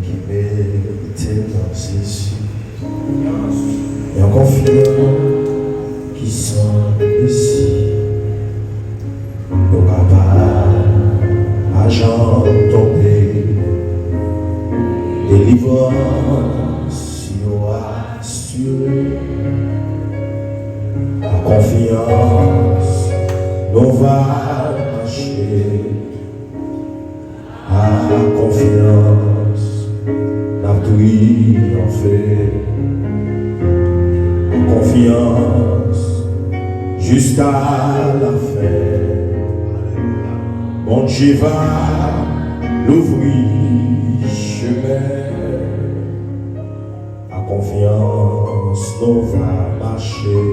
qui méritait dans Jésus. Et en confiant qui sont ici, nos papas, agents tombés, délivrance, nous assurée, la confiance, nous va marcher, à confiance, la triompher. Confiance jusqu'à la fin. Mon Dieu va l'ouvrir chemin. À confiance, nous va marcher.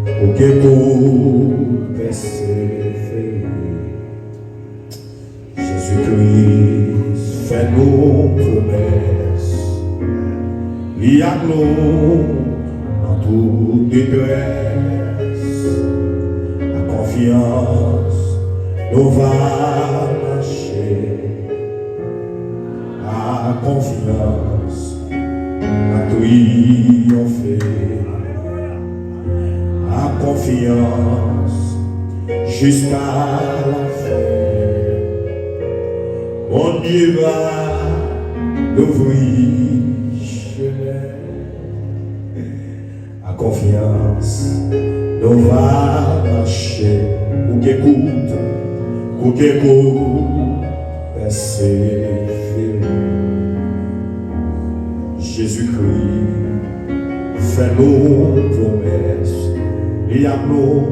Pour que pour persévérer. Jésus-Christ fait nos promesses. Il y a nous dans toute détresse, la confiance nous va marcher, la confiance a triomphé, la confiance jusqu'à la fin. Mon Dieu va l'ouvrir. À confiance, nous va marcher, ou qu'écoute, persévérer. Jésus-Christ fait nos promesses, et à nous,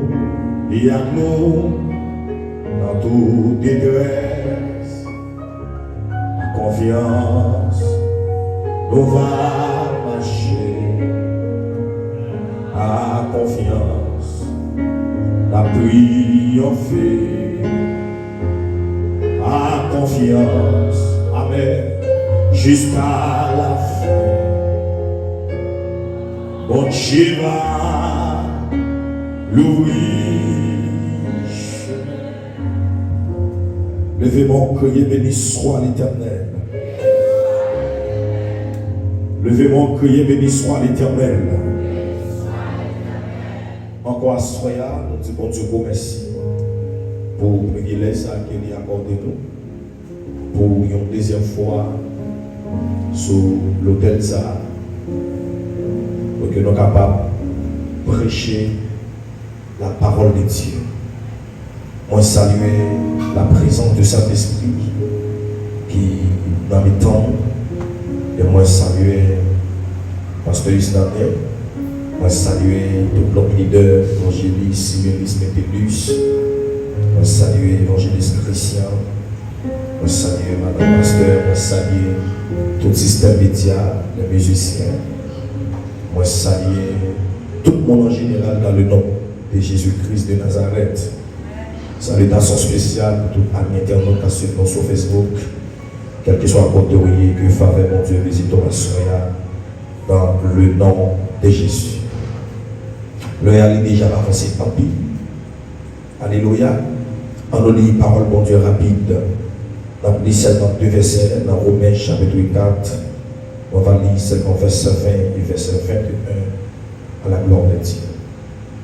dans toute détresse. À confiance, nous va marcher. À confiance, la triompher. À confiance, amen, jusqu'à la fin. Mon Dieu va l'ouvrir chemin. Levez mon crier, béni soit l'Éternel. Levez mon crier, béni soit l'Éternel. Encore soya, nous disons bon Dieu, merci pour le privilège qu'il a accordé nous pour une deuxième fois sur l'hôtel ça pour que nous soyons capables de prêcher la parole de Dieu. Moi saluer la présence de Saint-Esprit qui dans mes temps et moi saluer Pasteur Isnaël. Moi saluer tout l'homme leader, évangéliste, Simélis Métellus. Moi saluer évangéliste Christian. Moi saluer Madame Pasteur. Moi saluer tout le système média, les musiciens. Moi saluer tout le monde en général dans le nom de Jésus-Christ de Nazareth. Salutation spéciale pour tout ami internaute qui suit sur Facebook. Quel que soit le côté que faveur mon Dieu visite ma soeur dans le nom de Jésus. Le est déjà avancé, papi. Alléluia. On nous lit parole, bon Dieu, rapide. Dans le seulement 2 versets, dans Romains chapitre 4. On va lire seulement verset 20 et verset 21 à la gloire de Dieu.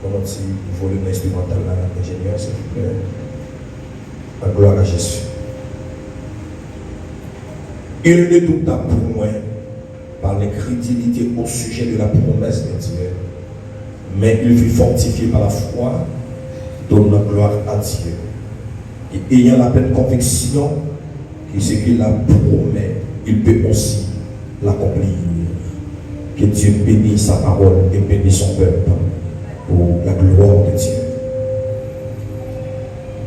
On va dire, il faut le instrumental à l'ingénieur, s'il vous plaît. La gloire à Jésus. Il ne doute pas pour moi par l'incrédulité au sujet de la promesse de Dieu. Mais il fut fortifié par la foi, donne la gloire à Dieu. Et ayant la pleine conviction que ce qu'il a promis, il peut aussi l'accomplir. Que Dieu bénisse sa parole et bénisse son peuple pour la gloire de Dieu.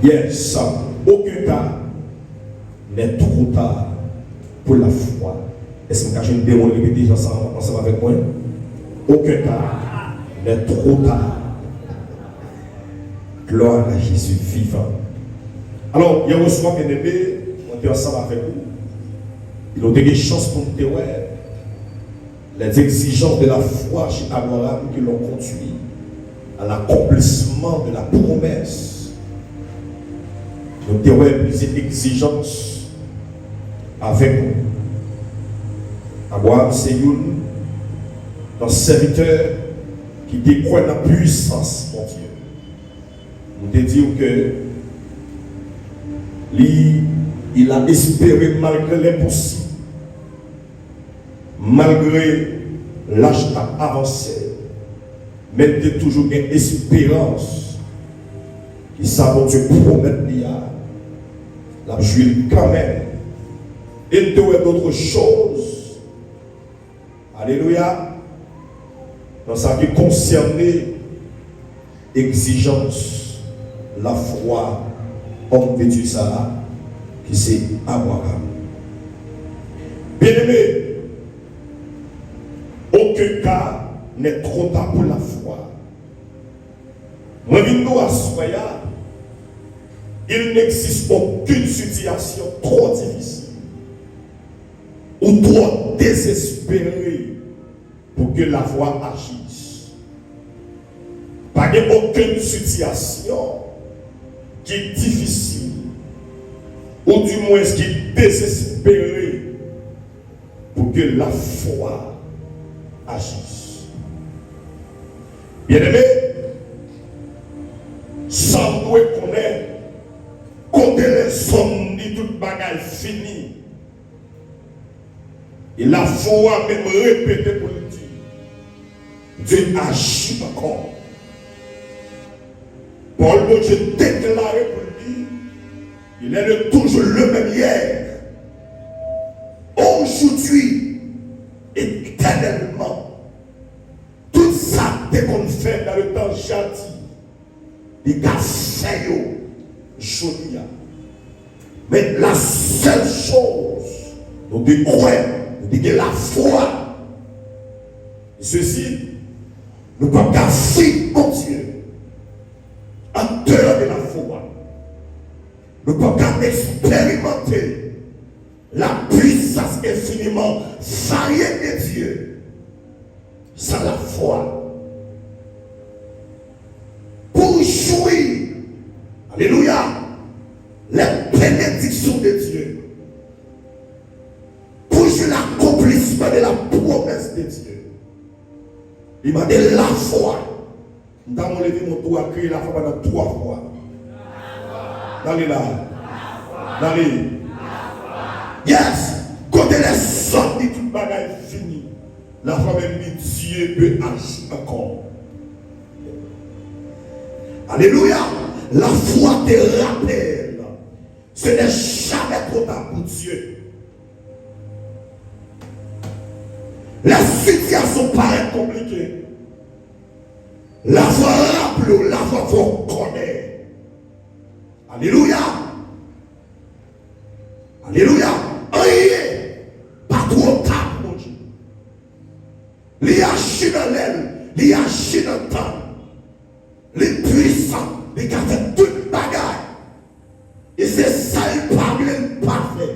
Yes, aucun cas n'est trop tard pour la foi. Est-ce que je vais me répéter ensemble avec moi? Aucun cas n'est trop tard. Gloire à Jésus vivant. Alors, il y a un soir bien aimé, on est ensemble avec vous. Il a des chances pour nous dire les exigences de la foi chez Abraham qui l'ont conduit à l'accomplissement de la promesse. Nous avons plusieurs exigences avec nous. Abraham, c'est un serviteur qui décroît la puissance, mon Dieu. Nous te disons que il a espéré malgré l'impossible, malgré l'âge avancé, mais tu as toujours une espérance qui savent Dieu promettre la jouer quand même. Et d'autres choses. Alléluia. Dans ce qui concerne l'exigence, la foi, homme de Dieu, ça, qui c'est Abraham. Bien-aimé, aucun cas n'est trop tard pour la foi. Moi, il n'existe aucune situation trop difficile ou trop désespérée pour que la foi agisse. Pas aucune situation qui est difficile ou du moins qui est désespérée pour que la foi agisse. Bien-aimé, ça doit connaître quand les hommes dit toute bagaille finie. Et la foi même répéter pour le dire. Dieu agit encore. Paul bon Dieu déclaré pour le dire. Il est toujours le même hier. Aujourd'hui, éternellement. Tout ça qu'on fait dans le temps jadis. Il a fait joli. Mais la seule chose, nous devons croire, nous devons la foi. Et ceci, nous ne pouvons pas fuir mon Dieu en dehors de la foi. Nous ne pouvons pas expérimenter la puissance infiniment variée de Dieu sans la foi. Pour jouir, alléluia, les bénédictions de Dieu, pour jouir l'accomplissement de la promesse de Dieu, il m'a dit la foi. Nous avons levé mon doigt à créer la foi pendant 3 fois. Dans là. Dans les. Yes! Quand elle est sortie, toute bagaille finie. La foi même dit Dieu peut agir encore. Alléluia! La foi te rappelle. Ce n'est jamais trop tard pour Dieu. La situation paraît compliquée. La foi rappelle, la foi faut connaître. Alléluia. Alléluia. Rien. Pas trop tard, mon Dieu. Il agit dans l'aile, il agit dans le temps. Les puissants, les gars fait toute bagarre. Et c'est ça, il parle, il parfait.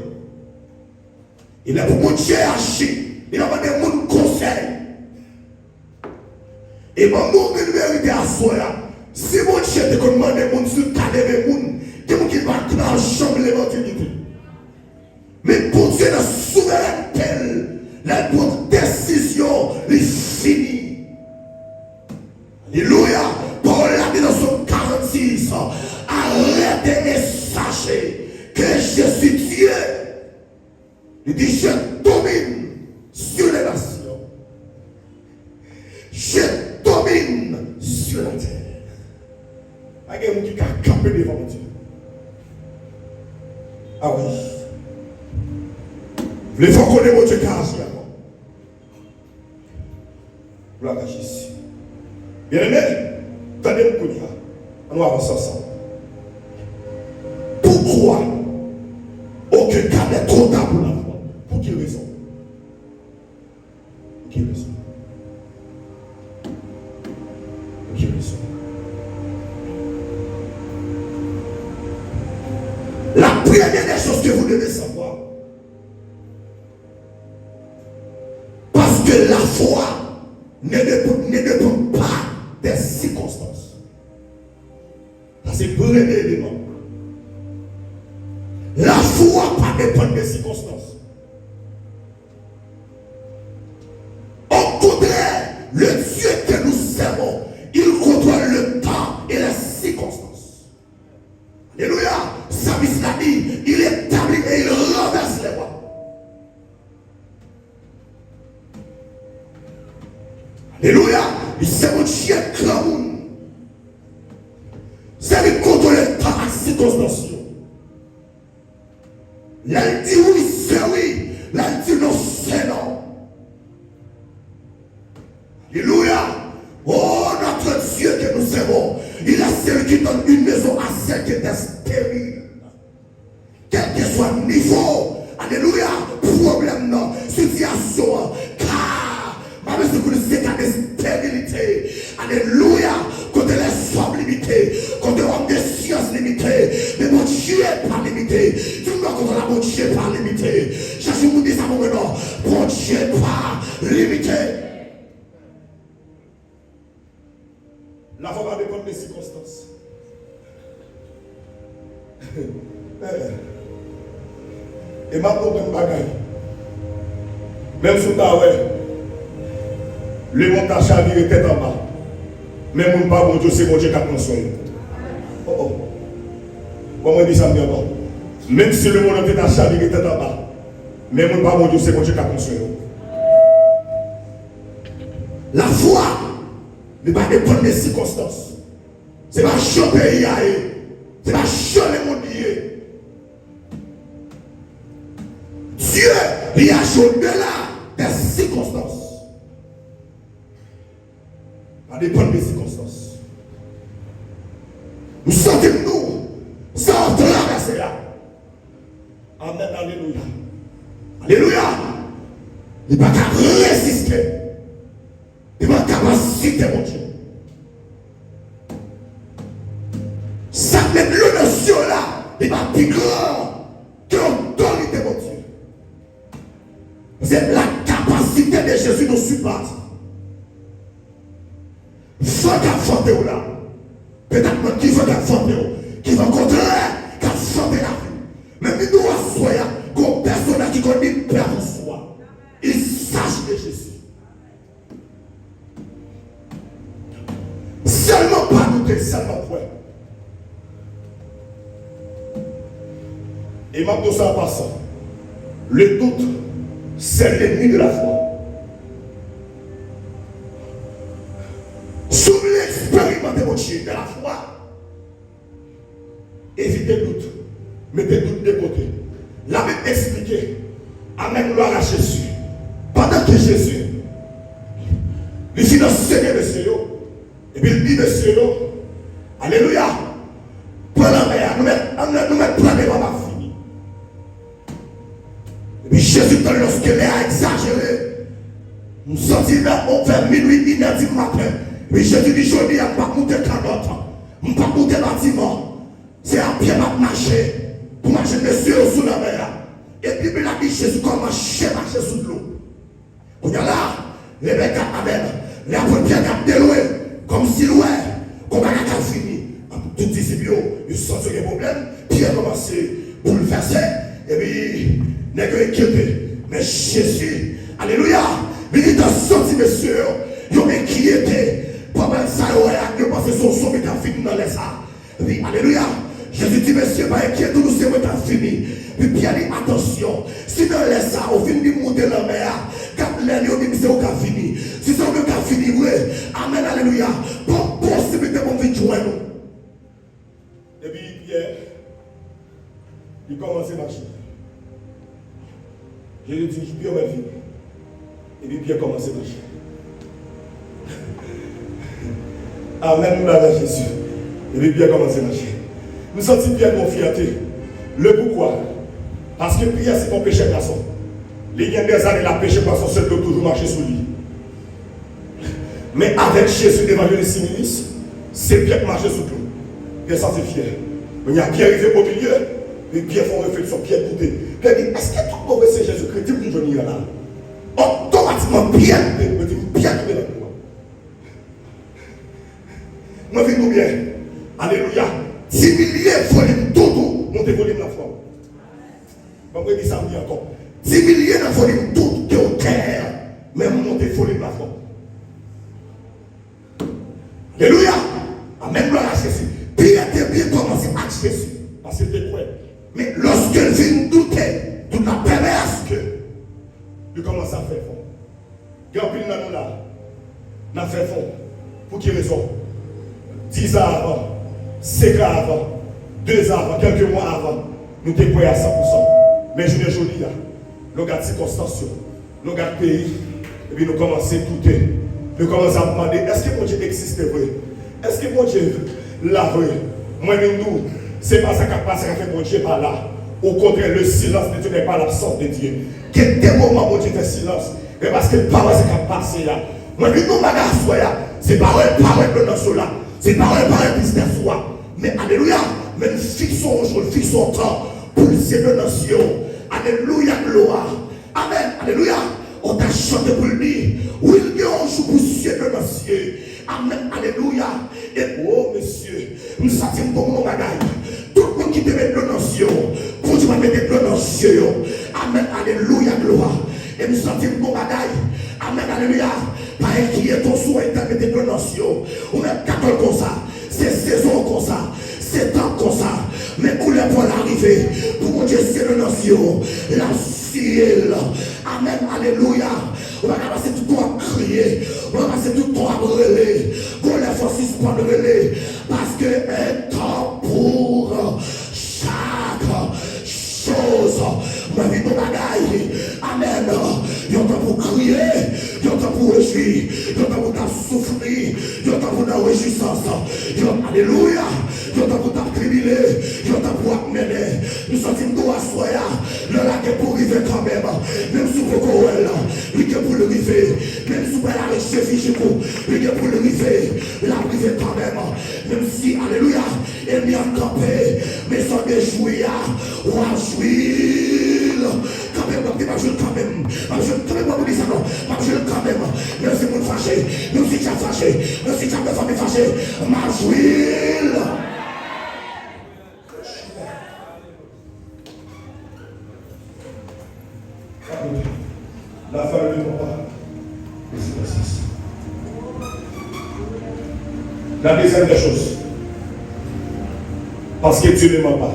Il est pour mon Dieu agir. Il a demandé mon conseil. Et mon monde de vérité à soi. Si mon Dieu te demande mon Dieu, calmer mon, de mon qui va dans la chambre l'évangélité. Mais pour Dieu, la souveraineté, la bonne décision, est finie. Alléluia. Paul a dit dans son 46, arrêtez et sachez que je suis Dieu. Il dit, je domine sur les nations. Je domine sur la terre. Il y a quelqu'un qui a campé devant Dieu. Ah oui. Vous voulez qu'on connaisse mon Dieu car agir avant. Gloire à Jésus. Bien aimé, attendez-nous qu'on y va. On va avancer ensemble. Pourquoi aucun cas n'est trop tard pour la foi? Pour quelle raison? Pour quelle raison? Pour quelle raison? La première des choses que vous devez savoir, parce que la foi ne dépend pas des circonstances. Ça c'est le premier élément. La foi ne dépend pas des circonstances. C'est mon chien grand monde. C'est lui contrôler par la circonstance. Là, il dit oui, c'est oui. Là, il dit non, c'est non. Alléluia. Oh, notre Dieu que nous servons, il a celui qui donne une maison à celle qui est stérile. Quel que soit le niveau, alléluia, problème, non, situation, car, ma mère, c'est que c'est qu'à des stérilités, alléluia, quand les femmes limitées, quand les hommes de sciences limitées, mais mon Dieu n'est pas limité. Tu me vois quand mon Dieu n'est pas limité. Cherchez vous dire ça maintenant, mon Dieu n'est pas limité. La foi va dépendre des circonstances. Et maintenant, une bagaille. Même si tu as le montage chaviré tête en bas. Même si pas bon Dieu, c'est bon Dieu qui a pris soin. Oh oh. Comment dit ça encore? Même si le monde est chaviré tête en bas. Même si pas bon Dieu, c'est bon Dieu qui a pris soin. La foi ne va pas dépendre des circonstances. C'est pas chaud pays, c'est pas chaud le monde. Dieu, il a joué au-delà des circonstances. Ça dépend des circonstances. Nous sentons-nous sans traverser là. Amen, alléluia. Alléluia. Il n'y a pas qu'à résister. Il n'y a pas qu'à capacité, mon Dieu. Ça met le notion là, il va plus grand que l'autorité, mon Dieu. C'est la capacité de Jésus nous supporte. Faut qu'affronter là. Peut-être qu'il faut qu'affronter, qui va contraire, qu'affronter la vie. Mais nous soyons comme personne qui connaît Père en soi. Il s'agit de Jésus. Seulement pas douter, seulement point. Et même de ça en passant, le doute, c'est l'ennemi de la foi. Si vous voulez expérimenter votre Dieu de la foi, évitez le doute. Mettez le doute de côté. La Bible explique, amène gloire à Jésus. Pendant que Jésus, il dit, Seigneur, monsieur, et puis il dit, monsieur, alléluia, pour la mer, nous mettons plein de mamans fini. Et puis Jésus, lorsqu'il a exagéré, nous sortis là, on fait minuit, 1h du matin. Et puis Jésus dit, je ne vais pas monter canotte, je ne vais pas monter bâtiment. C'est à pied à marcher, pour marcher monsieur sous la mer. Et puis il a dit, Jésus, comment marcher sous l'eau. On y a là, les mecs amènent, les apôtres Pierre de loin, comme si loin, comme un cas fini. Tout disciple, ils sont sur les problèmes, Pierre a commencé à bouleverser, et puis, n'est que inquiété. Mais Jésus, alléluia, il dit dans sorti, monsieur, ils ont inquiété. Pendant ça, ils ont passé son son, mais ils fini dans les arts. Et puis, alléluia, Jésus dit, monsieur, pas inquiété, nous sommes fini. Puis Pierre dit, attention, si dans les arts, on finit de monter la mer, quand l'année, on dit, c'est au cas fini. Si c'est au cas fini, oui, amen, alléluia, pas possibilité pour venir joindre nous. Et puis Pierre, il commence à marcher. Jésus dit, Pierre va venir. Et puis Pierre commence à marcher. Amen, nous l'avons Jésus. Et puis Pierre commence à marcher. Nous sentons Pierre mon fierté. Le pourquoi? Parce que Pierre, c'est ton péché garçon. Les gens des années, la péché poisson seul peut toujours marcher sous lui. Mais avec Jésus, l'évangéliste Similis, c'est Pierre qui marche sous l'eau. Pierre s'en fier. Il y a Pierre arrivé au milieu, et Pierre fait une réflexion, Pierre écouté. Pierre dit, est-ce que tout mauvais c'est Jésus-Christ? Dis-moi que je n'y ai là. Automatiquement, Pierre me dit, Pierre qui est là pour moi. Moi, je vis bien. Alléluia. 10 milliers volumes tout, montez volume la foi. Je vais dire ça encore. 10 milliers de volume tout, qui est au terre, mais montez volume la foi. Alléluia. Amen, gloire à Jésus. Pierre était bien commencé à Jésus. Parce que c'était quoi? Mais lorsqu'il vient douter, tout la perverse que il commence à faire fond. Quand il nous là, n'a fait fond. Pour quelle raison? 10 ans avant, 5 ans avant, 2 ans avant, quelques mois avant, nous étions prêts à 100%. Mais je ne joli, nous avons circonstances, nous avons pays, et puis nous commençons à douter. Nous commençons à demander, est-ce que mon Dieu existe vrai? Est-ce que mon Dieu là vrai? Moi-même, nous, ce n'est pas ça qui a passé, que mon Dieu n'est pas là. Au contraire, le silence de Dieu n'est pas l'absence de Dieu. Il y a des moments où Dieu fait silence. Mais parce que le parole, c'est qui a passé là. Moi-même, nous, c'est pas parole de notre là. C'est pas un business soi. Mais alléluia, même fixons au jour, fixons au temps pour le ciel de nation. Alléluia, gloire. Amen, alléluia. On t'a chanté pour lui dire, oui, il y a un jour pour le ciel de nation. Amen, alléluia. Et oh, monsieur, nous sommes comme mon bagaille. Tout le monde qui te met de nation, pour tu vas mettre de nation. Amen, alléluia, gloire. Et nous sommes mon bagaille. Amen, alléluia. Pas inquiet ton souhait de mettre de nation. On est 14 comme ça. C'est saison comme ça. C'est temps comme ça. Mais couleur pour l'arrivée. Pour mon Dieu, c'est le nation. La ciel. Amen. Alléluia. On va passer tout le temps à crier. On va passer tout le temps à brûler. Pour les forces suspendre de brûler. Parce que un temps pour chaque chose. Ma vie de bagaille. Amen. Il y a un temps pour crier. Il y a un temps pour réjouir. Il y a un temps pour souffrir. Il y a un temps pour la réjouissance. Alléluia. Il y a un temps pour t'accumuler. Il y a un temps pour amener. Nous sommes nous à soya. Le lac est pour arriver quand même. Même sous le Coel. Il est pour le river. Même sous la recherche Fichico. Il est pour le river. La river quand même. Même si, alléluia, elle vient camper. Mais sans déjouir. On va jouir. Quand même, quand même. Quand même, même si vous fâchez, même si tu as fâché, même si tu as des familles fâchées, ma jouille. La famille de mon papa. La deuxième des choses, parce que Dieu ne ment pas.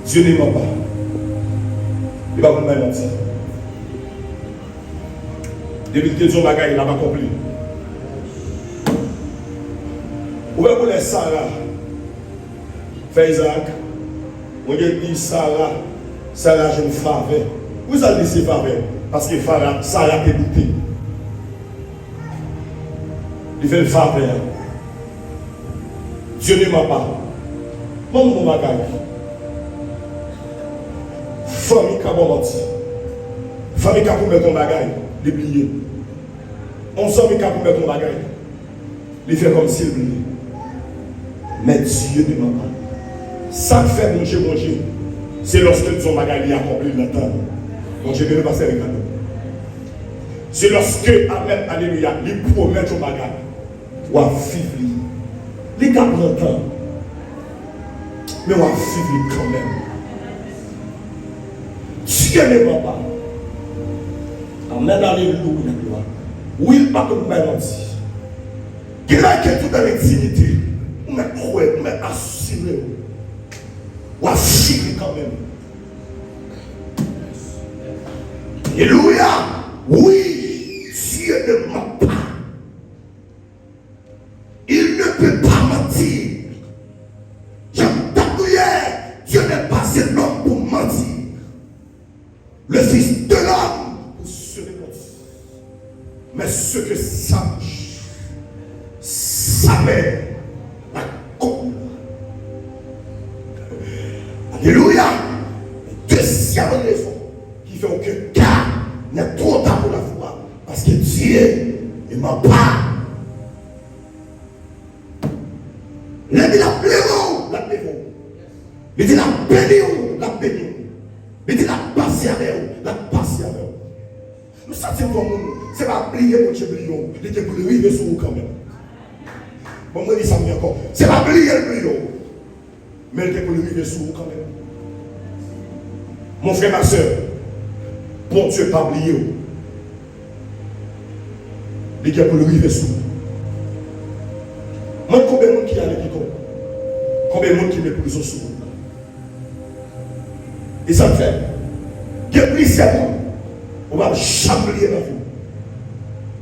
Dieu ne ment pas. Il va vous mentir. Depuis que Dieu bagaille, il n'a pas compris. Où est-ce que Sarah fait Isaac? On dit Sarah, j'ai une faveur. Vous allez laisser faveur parce que Sarah a débuté. Il fait une faveur. Dieu ne ment pas. Mon bagaille. Famille qui a menti. Famille qui a pour mettre ton bagaille, l'oublier. On sent qui a pour mettre ton bagaille. Il fait comme s'il oubliait. Mais Dieu ne ment pas. Ça fait mon Dieu, c'est lorsque ton bagaille est accompli le temps. Mon Dieu ne passe avec nous. C'est lorsque, amen, alléluia, il promet ton bagaille. Ou à vivre. Les gars prennent le temps. Mais on va vivre quand même. Dieu ne ment pas. Amen, alléluia. Oui, il pas comme mentir. Il a quelque chose dans l'intimité. On m'a cru, on m'a assuré. On va vivre quand même. Alléluia. Oui, Dieu ne ment pas. Il ne peut pas mentir. J'entends hier, Dieu n'est pas un homme pour mentir. Le Fils de l'homme pour se répondre. Mais ce que sa mère, la compte. Alléluia. Deuxième raison qui fait aucun cas n'est trop tard pour la foi. Parce que Dieu ne ment pas. Il dit la pléron, la pléron. Il dit la bénion, la bénion. Il dit la passe avec vous, la passe avec vous. Nous sentons comme nous, c'est pas oublier mon Dieu brillant, il était pour le river sur vous quand même. Bon, moi je dis ça encore, c'est pas oublier le brillant, mais il était pour le river sur vous quand même. Mon frère, ma soeur, bon Dieu pas oublié vous. Il était pour le river sur vous. Moi, combien de monde qui a les pitons? Combien de monde qui met pour les autres sur vous? Et ça me fait. Il y a plusieurs monde. On va chambrer dans vous.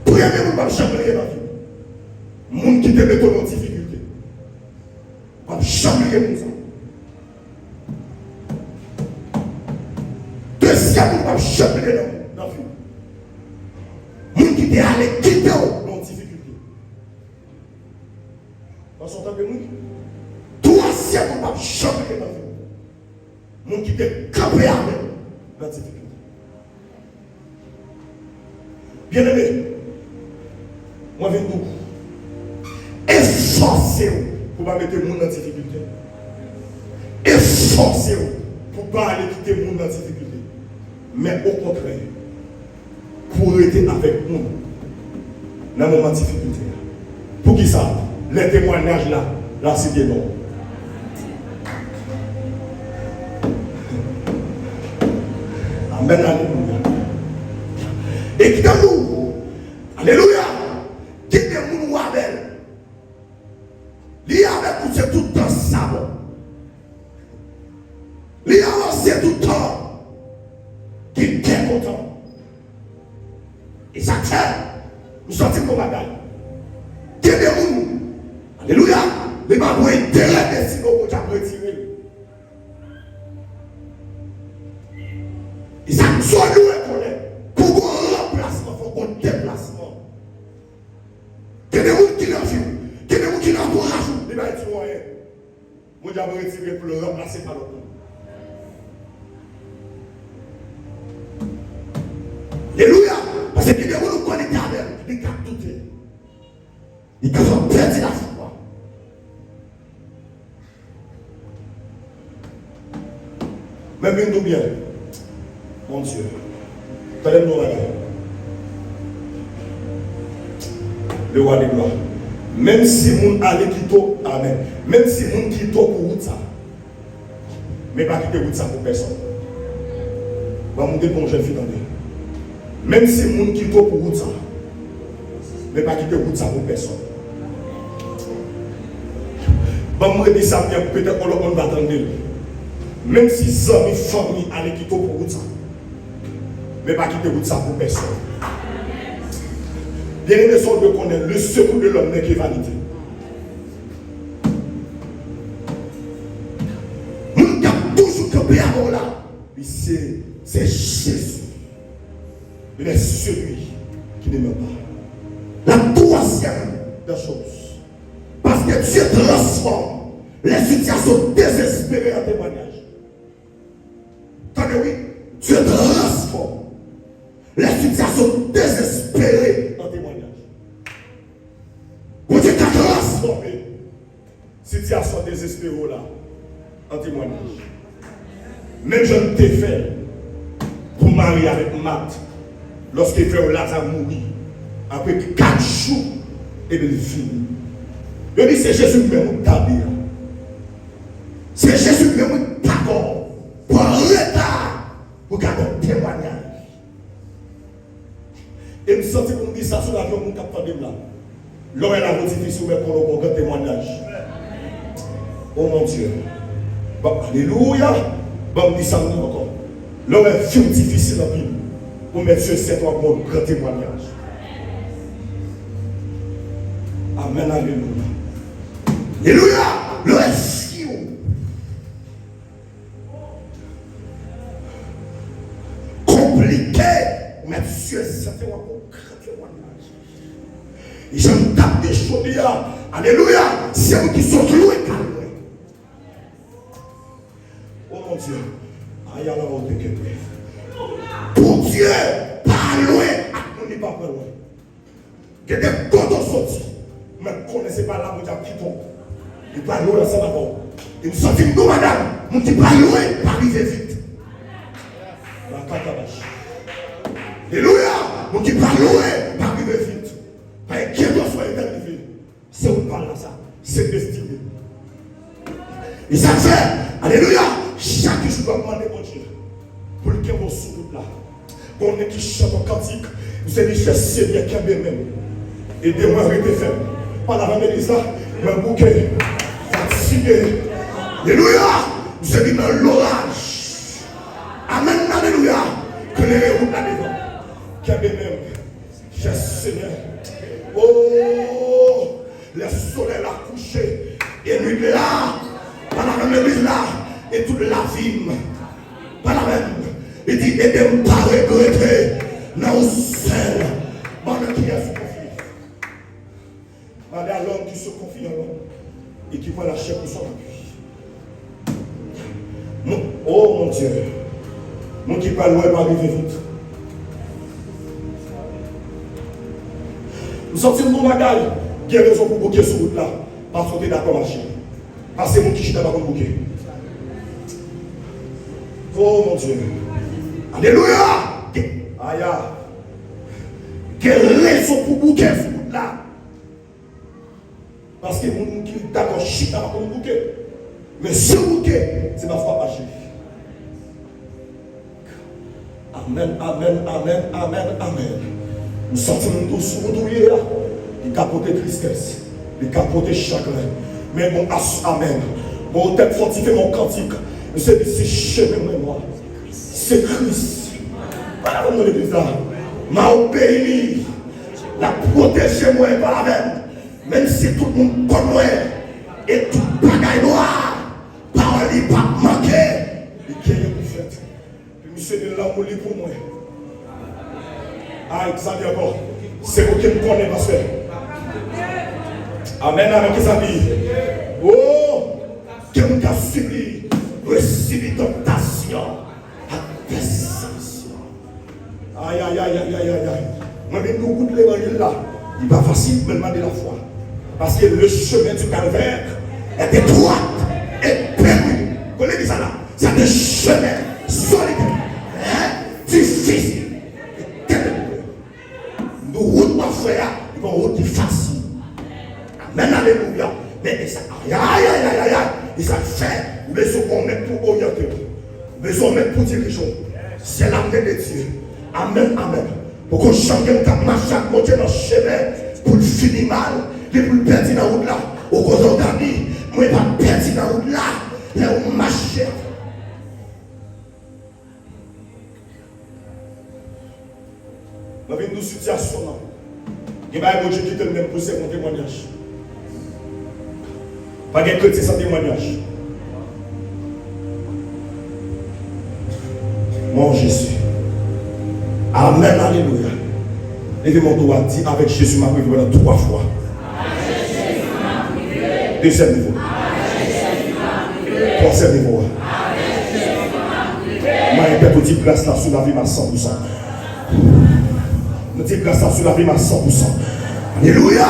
Priez Premier, on va chambrer dans la vie. Moun qui te met en difficulté. On va chambrer comme ça. Deuxième, on va chambrer dans la vie. Moun qui te allé quitter en difficulté. On s'entend que nous. Troisième, on va chambrer dans la vie. Moun qui te campé avec dans la difficulté. Bien aimé, moi je viens beaucoup. Efforcez-vous pour ne pas mettre le monde en difficulté. Efforcez-vous pour ne pas aller quitter le monde en difficulté. Mais au contraire, pour rester avec nous dans le moment de difficulté. Pour qui ça? Les témoignages là c'est non. Amen, alléluia. Et qui dans nous, alléluia, qui est mon Abel. Lui avec vous c'est tout le temps sabot. Lui avance tout le temps. Qui est bien content. Et ça fait, nous sortons pour bagaille. Qui est mon, alléluia, les babouins intérêt si nous pouvons retirer. Et ça soit nous reconnaît. Pour un remplacement, il faut qu'on déplacement. Il y a des gens qui n'ont vu, il y a des gens qui n'ont pas rajouté. Il va être moyen. Moi, je vais retirer pour le remplacer par l'autre. Alléluia. Parce que les gens qui connaissent avec ils peuvent douter. Ils peuvent perdre la foi. Mais bien, bien, mon Dieu. Le roi des gloires. Même si mon allait quitter, amen. Même si mon quitte pour route ça, mais pas quitter route ça pour personne. Va monter pour jeune fille dans le. Même si mon quitte pour route ça, mais pas quitter route ça pour personne. Va me dire ça bien peut-être on va attendre. Même si ça mes familles allaient quitter pour route ça. Mais pas quitter route ça pour personne. Bien aimé, son de connaître le secours de l'homme n'est que vanité. Nous avons toujours campé avant là. C'est Jésus. Il est celui qui ne meurt pas. La troisième des choses. Parce que Dieu transforme les situations désespérées en témoignage. Attendez, oui. Dieu transforme les situations désespérées en témoignage. Pour Dieu t'a transformé situation désespérée là en témoignage. Même je ne t'ai fait pour marier avec Marthe lorsqu'il fait un Lazare mourir après 4 jours et bien il finit. Je dis c'est Jésus qui m'a dit. C'est Jésus qui m'a dit d'accord pour un retard pour garder un témoignage. Et je me sens pour me dire ça sur l'avion mon capteur de là. L'homme est la difficile pour le témoignage. Oh mon Dieu. Bon, alléluia. Bon, me dit ça encore. L'homme est difficile en vie. Pour mettre sur cette voie pour un grand témoignage. Amen, alléluia. Alléluia. L'homme est fiou. Compliqué. Mettre sur cette voie pour un grand témoignage. Et je me tape des choses. Alléluia. C'est vous qui sont loués calmes. Oh mon Dieu. Aïe, la honte que pour Dieu, pas loin, on n'est pas loin. Il y a des cotons sortis. Mais vous ne connaissez pas là où il y a qui tombe. Il pas loin, ça d'abord. Il me sortit de madame. On dit pas loin, pas arriver vite. La catabache. Alléluia. On dit pas loin, pas arriver vite. Pas inquiète, soit arrivé. C'est où parle ça. C'est destiné. Et ça fait, alléluia. Chaque jour, doit demander mon Dieu pour le qu'il sous là. Qu'on est qui chante en cantique, vous allez chercher Seigneur qui a bien même. Aidez-moi à rester ferme. Pas la même de ça, mais un bouquet fatigué. Alléluia. Vous allez dans l'orage. Amen. Alléluia. Que les routes là devant. Qui a bien même. Cherche Seigneur. l'église là, pas la même l'église là, et toute la vie, pas la même. Il dit, et de ne pas regretter, non seul, pendant qu'il y a se confie. Malgré à l'homme qui se confie en l'homme, et qui voit la chair pour son appui. Oh mon Dieu, mon qui parle, ouais, pas arriver vite. Nous sortons de mon bagaille, il y a raison pour bouquer sur route là, parce qu'on est d'accord marcher. Parce que c'est mon qui chute pas pour bouquer. Oh mon Dieu. Alléluia. Aïe. Quelle raison pour bouquer sur route là? Parce que mon qui est d'accord chute pas pour bouquer. Mais ce bouquet, c'est ma foi marcher. Amen, amen, amen, amen, amen. Nous sortons de sous là. Il capote tristesse, il capote chagrin. Mais bon, amen. Bon, tête fortifié mon cantique. C'est chemin moi. C'est Christ. Voilà comme l'église là. M'a obéi. La protéger moi par la même. Même si tout le monde connaît moi. Et tout bagaille noir. Parole n'est pas manqué. Il y a une fête. Puis monsieur de l'amour pour moi. Ah, ça vient encore. C'est vous qui me connaissez, parce que. Amen, amen, qui s'habille. Oh, que vous avez subi, recevez tentation, à déception. Aïe, aïe, aïe, aïe, aïe, aïe. Moi, je nous goûte l'évangile là. Il n'est pas facile de me demander la foi. Parce que le chemin du calvaire est étroit et perdu. Vous connaissez ça là? C'est un chemin solitaire, difficile. Nous route ma frère, ils vont route facile. Amen, alléluia. Mais ça, aïe, aïe, aïe, aïe, aïe. Et ça fait, besoin qu'on mette pour orienter. Besoin mettre pour diriger. C'est l'amour de Dieu. Amen, amen. Pour qu'on change ta marche à monter dans le chemin, pour le finir mal, et pour le perdre dans la route là. Au cause d'amis, moi je ne vais pas perdre dans la route là. Là où marche. Dans une situation, il y a un Dieu qui te même pousser mon témoignage. Pas de chrétien sans témoignage. Mon Jésus. Amen, alléluia. Levez mon doigt, dit avec Jésus m'a privé 3 fois. Deuxième niveau. Troisième niveau. Je répète, on dit grâce là sur la vie à 100%. On dit grâce là sur la vie à 100%. Alléluia.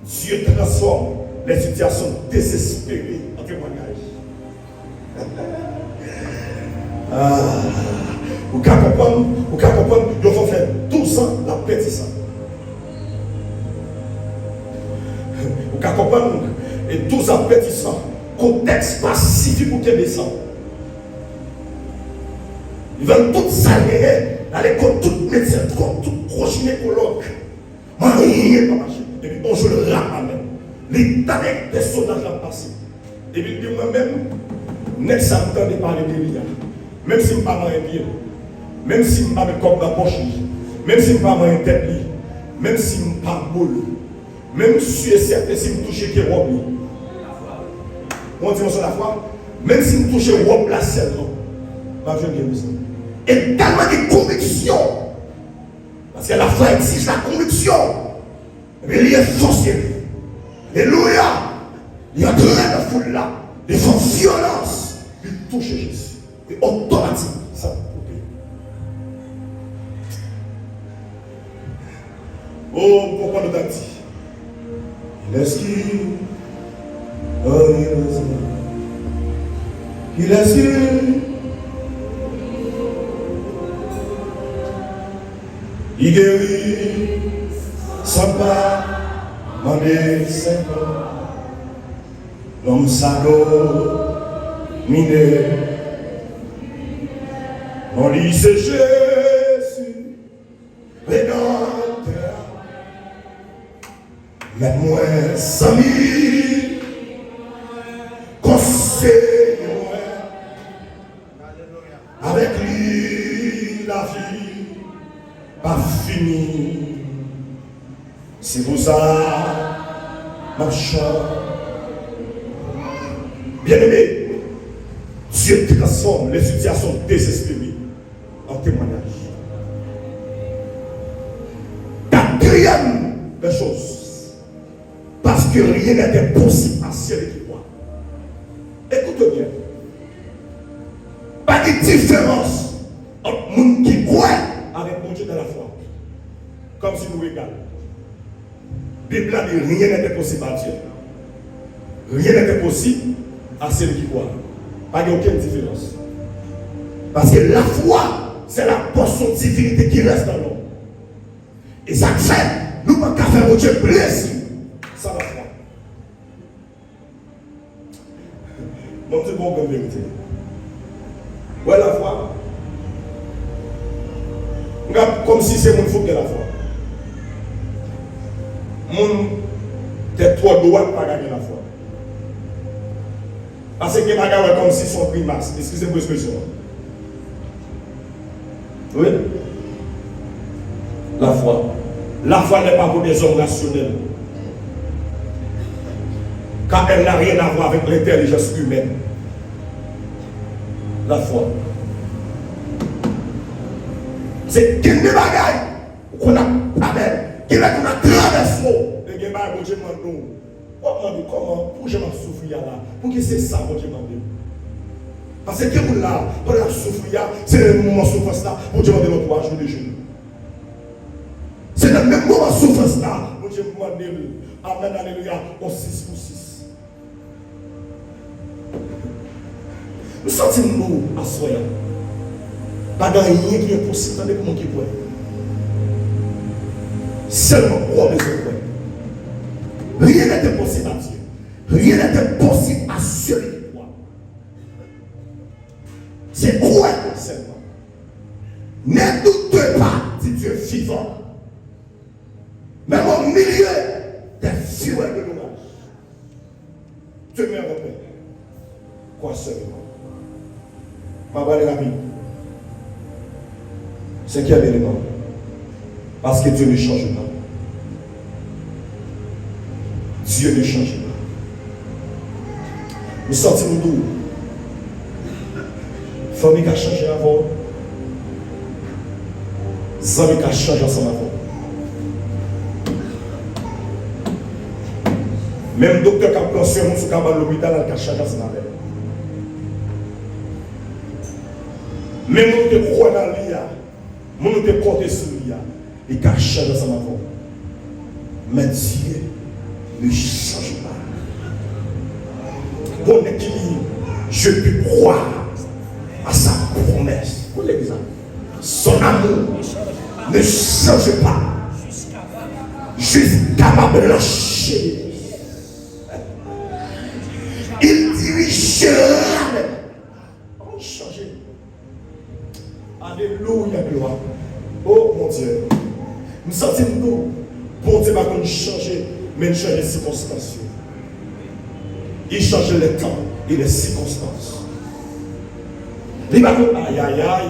Dieu transforme les situations désespérées en témoignage. Vous pouvez comprendre, il faut faire 12 ans la pétition. Vous pouvez comprendre, et 12 ans pétition, contexte pacifique pour qu'il descende. Ils veulent tout saluer, à l'école, tout médecin, tout gynécologue. Moi, rien ne pas marcher. Et puis, bon, je le ramène. Les talents des soldats ont passé. Et puis, moi-même, n'est-ce pas de parler de lui. Même si je ne suis pas bien, même si je ne suis pas comme la poche, même si je ne suis pas en tête, même si je ne suis pas molle, même si je suis certain si je touche qui est robe. On dit sur la foi, même si je touche robe la selle, je vais bien. Et tellement de conviction. Parce que la foi exige la conviction. Mais il est forcé. Alléluia. Il y a plein de foule là. Ils font violence. Ils touchent Jésus. Et automatique. Ça. Oh, pourquoi nous avons dit? Il est ce qu'il. Oh, il est ce qu'il. Il guérit sans pas demander 5 ans. L'homme sago, miné. On dit c'est Jésus, rédempteur. Mais moi, Samy, conseille-moi. Avec lui, la vie. Pas fini. C'est pour ça Machin. Bien-aimé, Dieu transforme les situations désespérées en témoignage. Quatrième des choses, parce que rien n'était possible à celui qui croit. Écoute bien. Pas de différence entre monde qui croit avec mon Dieu dans la foi. Comme si nous regardons. La Bible a dit rien n'était possible à Dieu. Rien n'était possible à celui qui croit. Pas aucune différence. Parce que la foi, c'est la portion de divinité qui reste dans l'homme. Et ça fait, nous ne pouvons pas faire mon Dieu plaisir sans la foi. Mon Dieu, bon, comme vérité. Ouais, la foi. Comme si c'est mon faut que la foi. Mon t'es trop droit de pas gagner la foi. Parce que les comme si son primace. Excusez-moi l'expression. Oui. La foi. La foi n'est pas pour des hommes rationnels. Car elle n'a rien à voir avec l'intelligence humaine. La foi. C'est qu'il ne bagaille qu'on a qu'il a traversé. Et qu'il m'a dit, comment pour je m'en souffrir là? Pour que c'est ça, mon Dieu m'a dit. Parce que vous là, pour la souffrir, c'est le moment de souffrance là, pour Dieu m'a dit 3 jours de jeûne. C'est le même moment de souffrance là, pour Dieu m'a dit, amen, alléluia, on 6 pour 6. Nous sentons-nous à soi. Pas de rien qui est possible, attendez comment qui peut. Seulement croire les autres. Rien n'était possible à Dieu. Rien n'était possible à celui qui croit. C'est croire seulement. Ne doutez pas du Dieu vivant. Même au milieu des fureurs de l'orage. Demeure en paix. Crois seulement. Ma bonne amie. C'est qui est élément. Parce que Dieu ne change pas. Dieu ne change pas. Nous sortons d'où? Famille qui a changé avant. Zami qui a changé ensemble avant. Même docteur qui a placé un sur l'hôpital qui a changé ensemble avec. Même nous qui croyons dans l'IA, nous qui comptons sur l'IA, il a changé ensemble avant. Mais Dieu ne change pas. Bon équilibre, je peux croire à sa promesse. Pour l'exemple, son amour ne change pas jusqu'à ma blanchie. Il dirigera. Comment changer? Alléluia, gloire. Oh mon Dieu. Nous sentons-nous. Bon Dieu va nous changer, mais il change les circonstances. Il change le temps et les circonstances. Il va nous aïe aïe aïe.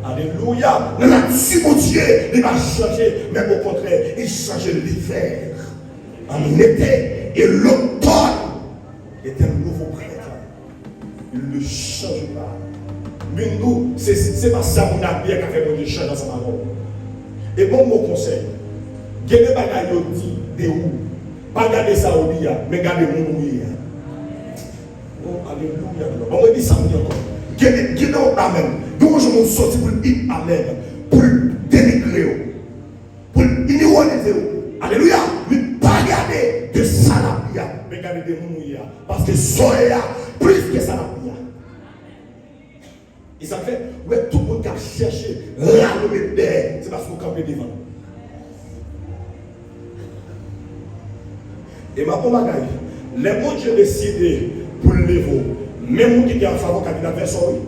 Alléluia. Mais là-dessus, mon Dieu, il va changer, mais au contraire, il change l'hiver en été et l'automne est un nouveau printemps. Il ne change pas. Mais nous, c'est pas ça qu'on a bien qu'à faire mon change dans sa maman. Et bon, mon conseil, gardez pas la yoti de où, pas garder ça au dia, mais gardez mon ouïe. Oh, alléluia. On me dit ça encore. Gardez amen. Donc je me sorti pour dire amen, pour dénigrer, pour ironiser. Alléluia. Mais pas garder de salapia, mais garder de mon ouïe. Parce que soya plus que salapia. Et ça fait, ouais, tout le monde qui a cherché, là, le mettre derrière, c'est parce qu'on campe devant. Et ma pomme bagaille, les gens qui ont décidé pour le lever, même qui étaient en faveur de la personne,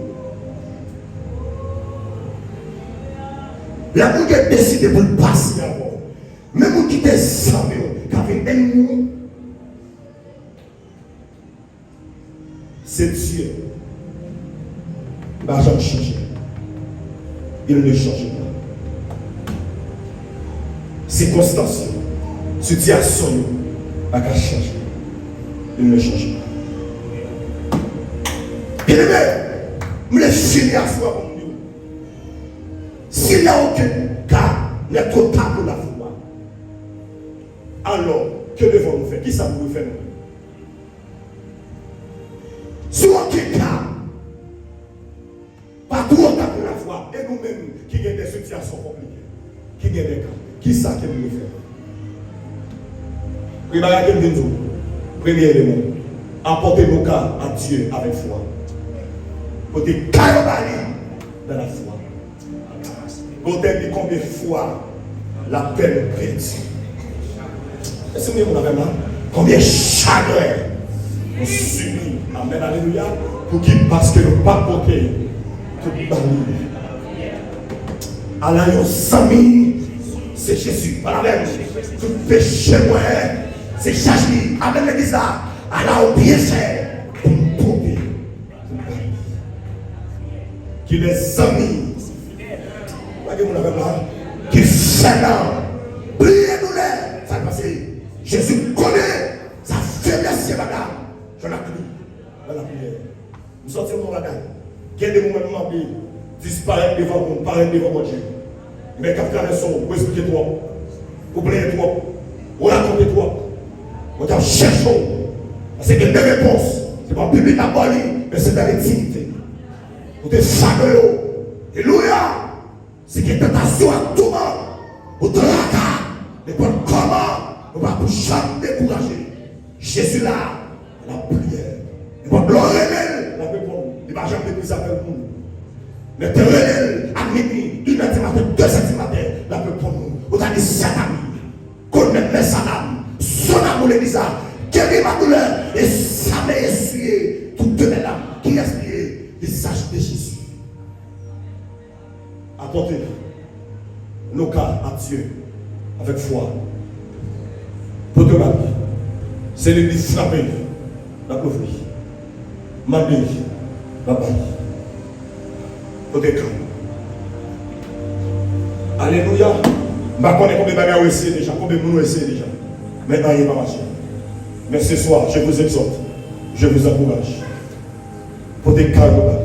les gens qui ont décidé pour le passer avant, même qui étaient savés, qui avaient un ennemi, c'est Dieu. Il ne va jamais changer. Il ne change pas. Circonstances, situation, il va changer. il me change. Bien aimé, je me finis à soi pour nous. S'il n'y a aucun cas, n'est total pour la foi. Alors, que devons-nous faire? Qui ça nous faire? Si aucun cas, pas tout autant pour la foi, et nous-mêmes qui avons des situations compliquées, qui avons des cas, qui ça que nous faire? Premier élément, apporter nos cas à Dieu avec foi. Côté carabali dans la foi. Côté de combien de fois la peine perdue. Est-ce que vous avez mal? Combien de chagrin nous subit. Amen, alléluia. Pour qui? Parce que nous pas porter tout bali. Alors, nos c'est Jésus. Voilà même. Tout péché, moi, c'est Jésus. Amen, l'église là. Alors, bien fait. Pour nous porter. Qui les amis. Qui fait là. Priez-nous-les. Ça passe. Jésus connaît sa faiblesse, madame. Je la prie dans la prière. Nous sortons de mon bagaille. Il y a des moments qui disparaissent devant mon paraître devant mon Dieu. Mais quand tu as raison, vous expliquez toi, vous plaignez toi, vous racontez toi, vous cherchez. Parce que des réponses, ce n'est pas public à Bali, mais c'est dans l'intimité. Vous êtes fameux. Alléluia. C'est que tentation à tout le monde. Vous tracas. Mais comment on va jamais décourager. Jésus là, la prière. Et pour l'oreille, la paix pour nous. Il ne va jamais plus appeler pour nous. Mais te relève à minuit, 1h du matin, 2h du matin, la paix pour nous. Vous avez dit 7 amis. Connaître mes salams. Son amour l'église. Guérir ma douleur. Et ça m'a essuyé toutes mes larmes. Qui a essuyé le visage de Jésus. Apportez nos cas à Dieu avec foi. Pour te battre, c'est le frapper la pauvreté. Ma vie, la balle. Pour te calmer. Alléluia. Je ne connais combien de bagages essayé déjà, combien de nous essayé déjà. Maintenant, il n'est pas marché. Mais ce soir, je vous exhorte, je vous encourage. Pour te calmer,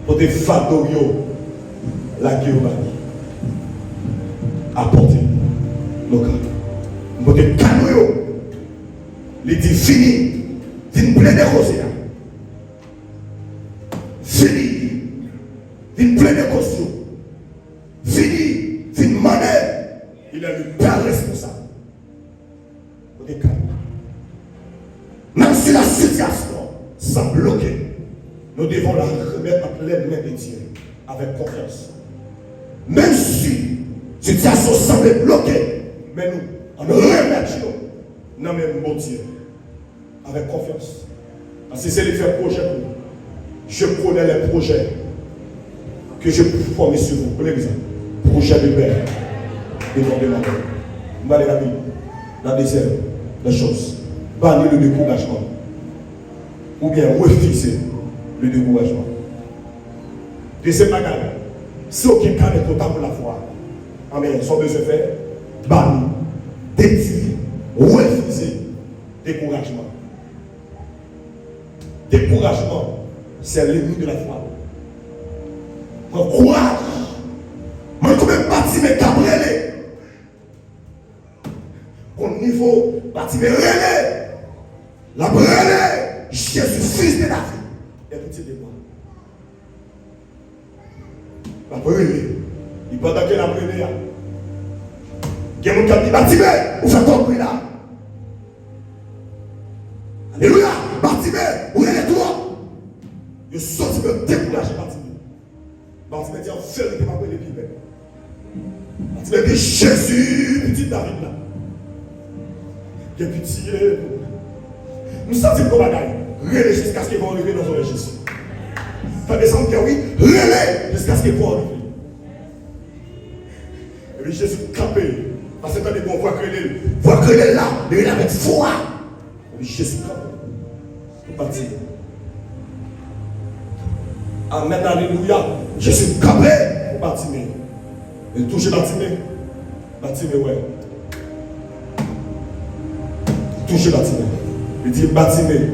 pour te fadorio. La Guéobani. Apportez nos cas. Nous avons canoë. Il dit fini. Il plein de causes. Fini. Il plein de causes. Fini. Il demande. Il est le père responsable. Nous avons canoë. Même si la situation semble bloquée, nous devons la remettre entre les mains de Dieu avec confiance. Même si la situation semble bloquée, mais nous, on remettre dans le même bon Dieu, avec confiance. Parce que c'est le faire projet pour nous. Je connais les projets que je peux former sur vous. Pour l'exemple, projet de paix, de demandement. Vous allez la Bible, la désert, les choses. Bannir le découragement. Ou bien refuser le découragement. Deuxième bagage. Si aucun cas n'est total pour la foi, amen, son besoin de faire, bannir, détruire, refuser, découragement. Découragement, c'est l'ennemi de la foi. Prends courage. Moi, je peux bâtir mes cabrelés. Au niveau, bâtir mes relais. La brûlée, Jésus, fils de David. Et pitié de moi. La brûlée. Il peut attaquer la brûlée. Il y a mon cap dit, Bartimée, vous faites ton bruit là. Alléluia. Bartimée, vous allez toi. Je sorti me décourager Bartimée. Bartimée dit, en fait, il m'a pris les pieds. Bartimée dit, Jésus, petit David là. Il y a pitié. Nous sentons qu'on va gagner. Relais jusqu'à ce qu'ils vont arriver dans son registre. Pas descendre que oui, relais jusqu'à ce qu'ils vont arriver. Et puis Jésus campé. Parce que quand on voit que les là, il est avec foi. Et puis Jésus campé. Pour partir. Amen, alléluia. Jésus campé pour partir. Et toucher Bartimée. Bartimée, ouais. Toucher Bartimée. Il dit, Bartimée,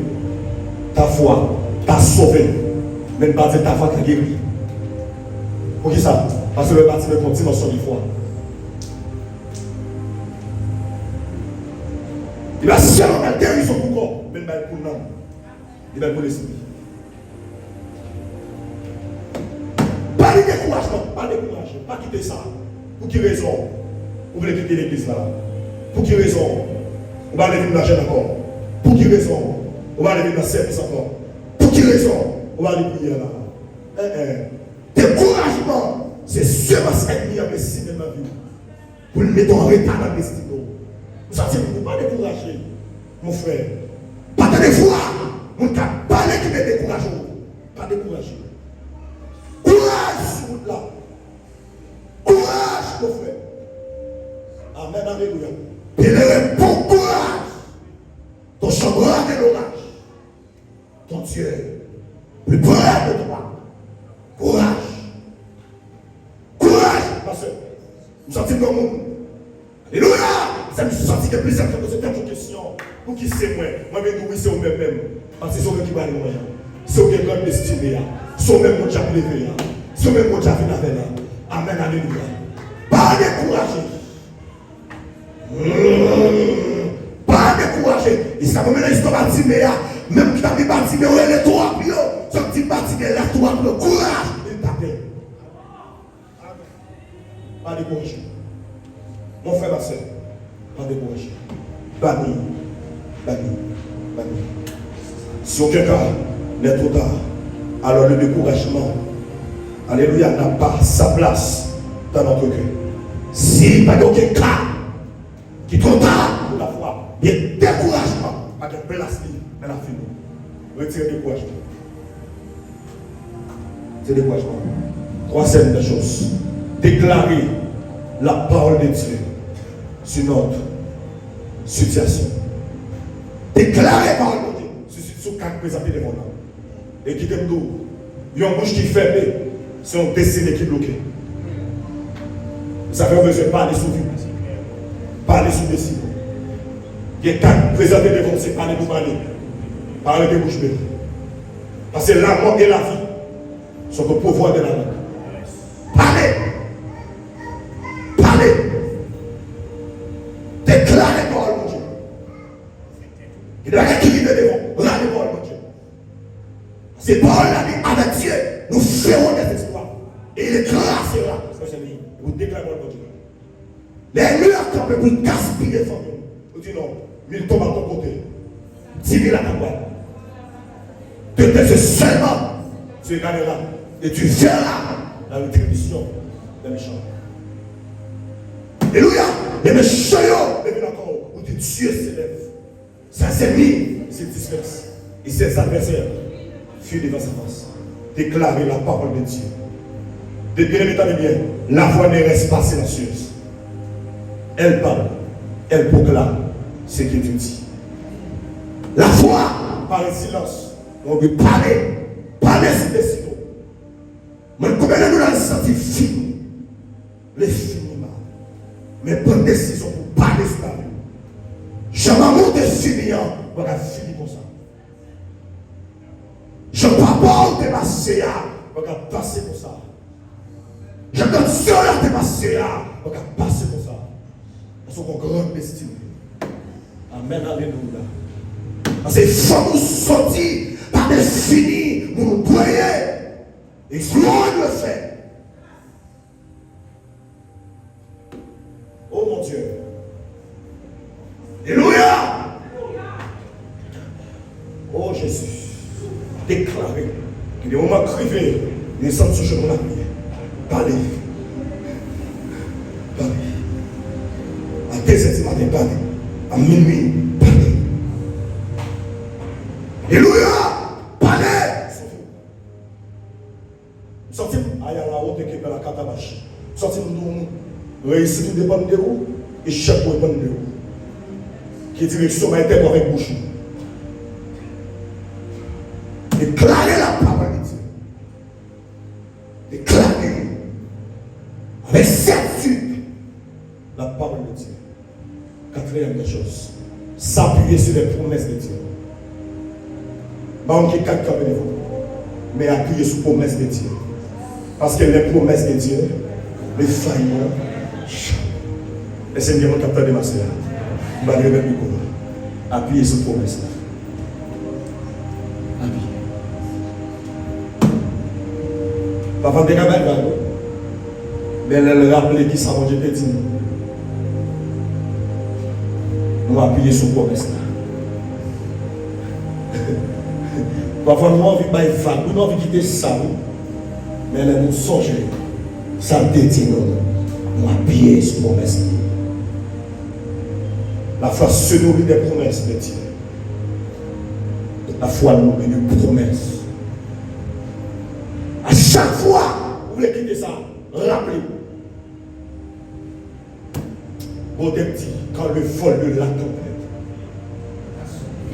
ta foi t'a sauvé. Même pas dire ta foi t'a guéri. Pour qui ça? Parce que le Bartimée est une dimension de foi. Il va seulement la guérison pour le corps, même pas pour l'âme. Il va pour l'esprit. Pas de découragement, pas de découragement, pas quitter ça. Pour qui raison? Vous voulez quitter l'église là? Pour qui raison? On va aller vivre l'argent encore. Pour qui raison? On va aller vivre dans le service encore. Pour qui raison? On va aller prier là. Découragement, c'est ce qui a décidé de ma vie. Pour le mettre en retard dans le destin. Vous savez, vous ne pouvez pas décourager, mon frère. Pas de foi. Vous ne pouvez pas les décourager. Pas décourager. Courage sur route là. Courage, mon frère. Amen, alléluia. Et bon courage. Ton chambre de l'orage. Ton Dieu. Plus près de toi. Courage. Courage, ma soeur. Vous sentez comme monde. Alléluia. Ça me sentit que plusieurs fois poser quelques questions. Pour qui c'est moi? Moi-même, oui, c'est au même. Parce que c'est au même qui va aller loin. C'est au même qui estimé. C'est au même qui a levé. C'est au même qui a fait la veille. Amen, alléluia. Pas décourager. Pas décourager. Et ça me met dans l'histoire Bartimée. Même qui t'a dit Bartimée, où est les trois pieds? Ce petit Bartimée, là, trois pieds. Courage. Il t'appelle. Pas décourager. Mon frère, ma soeur. Pas décourager. Banni. Si aucun cas n'est trop tard, alors le découragement, alléluia, n'a pas sa place dans notre cœur. Si pas aucun cas qui est trop tard pour la foi, il y a découragement, pas de place dans la fin. Retirez le découragement. C'est le découragement. Troisième des choses, déclarer la parole de Dieu sur notre situation. Déclarer la parole de Dieu sur quatre présentés devant nous. Et qui t'aime d'où? Il y a une bouche qui est fermée, c'est un destin qui est bloqué. Vous avez besoin de parler sur vous. Parler sur des signes. Il y a quatre présentés devant vous, c'est parler pour parler. Parler de bouche belle. Parce que la mort et la vie sont au pouvoir de la langue. Parlez. Déclarez la parole de Dieu. Il y a qui vient devant. La parole de Dieu. C'est parole là, avec Dieu, nous ferons des exploits. Et il est grâce là. Vous déclarez la parole de Dieu. Les murs qui ont pu gaspiller les familles. Vous dites non, mais il tombe à ton côté. 10 000 à ta boîte. Tu te seulement, tu gagneras. Et tu verras la rétribution des méchants. Alléluia. Les méchants, les encore, où Dieu s'élève. Ses ennemis se dispersent. Et ses adversaires fuient devant sa face. Déclarer la parole de Dieu. Déclarez bien, la voix ne reste pas silencieuse. Elle parle, elle proclame ce que Dieu dit. La foi, par le silence, on veut parler sur des signaux. Mais combien de nous avons senti fini, les finiment. Mais bonne décision pour parler sur la vie. Je m'amour de fini, on va finir comme ça. Je ne parle pas de ma CA, on va passer comme ça. Je donne sur la de ma CA, on va passer comme ça. Parce qu'on a grande destinée. Amen, alléluia. Parce qu'il faut nous sortir par des finis, nous nous croyons. Et gloire le fait. Oh mon Dieu. Alléluia. Oh Jésus. Déclarez que les moments crivés, les sommes sur chemin la prière. Parlez. À 2h du matin, parlez. À minuit, parlez. Alléluia. Parlez. Sortez à la haute qui est dans la catabache. Sortez nous réussir tout dépend de vous et chaque fois dépend de vous. Qui direction va être avec bouche. Déclarez la parole de Dieu. Déclarez avec certitude la parole de Dieu. Quatrième des choses, s'appuyer sur les promesses de Dieu. Pas qui quatre camps devant. Mais appuyer sur la promesse de Dieu. Parce que les promesses de Dieu, les faillements, et c'est bien mon capteur de ma soeur. Appuyez sur la promesse là. Appuyez. Parfois, des camarades, mais elle rappelle qui ça, mon Dieu, dit. Nous appuyons sur la promesse là. Parfois, nous avons envie de faire vague, nous avons envie de quitter ça, mais elle nous songe. Ça dit nous appuyons sur la promesse là. La foi se nourrit des promesses de Dieu. La foi nourrit des promesses. À chaque fois, vous voulez quitter ça, rappelez-vous. Votre petit, quand le vol de la tempête,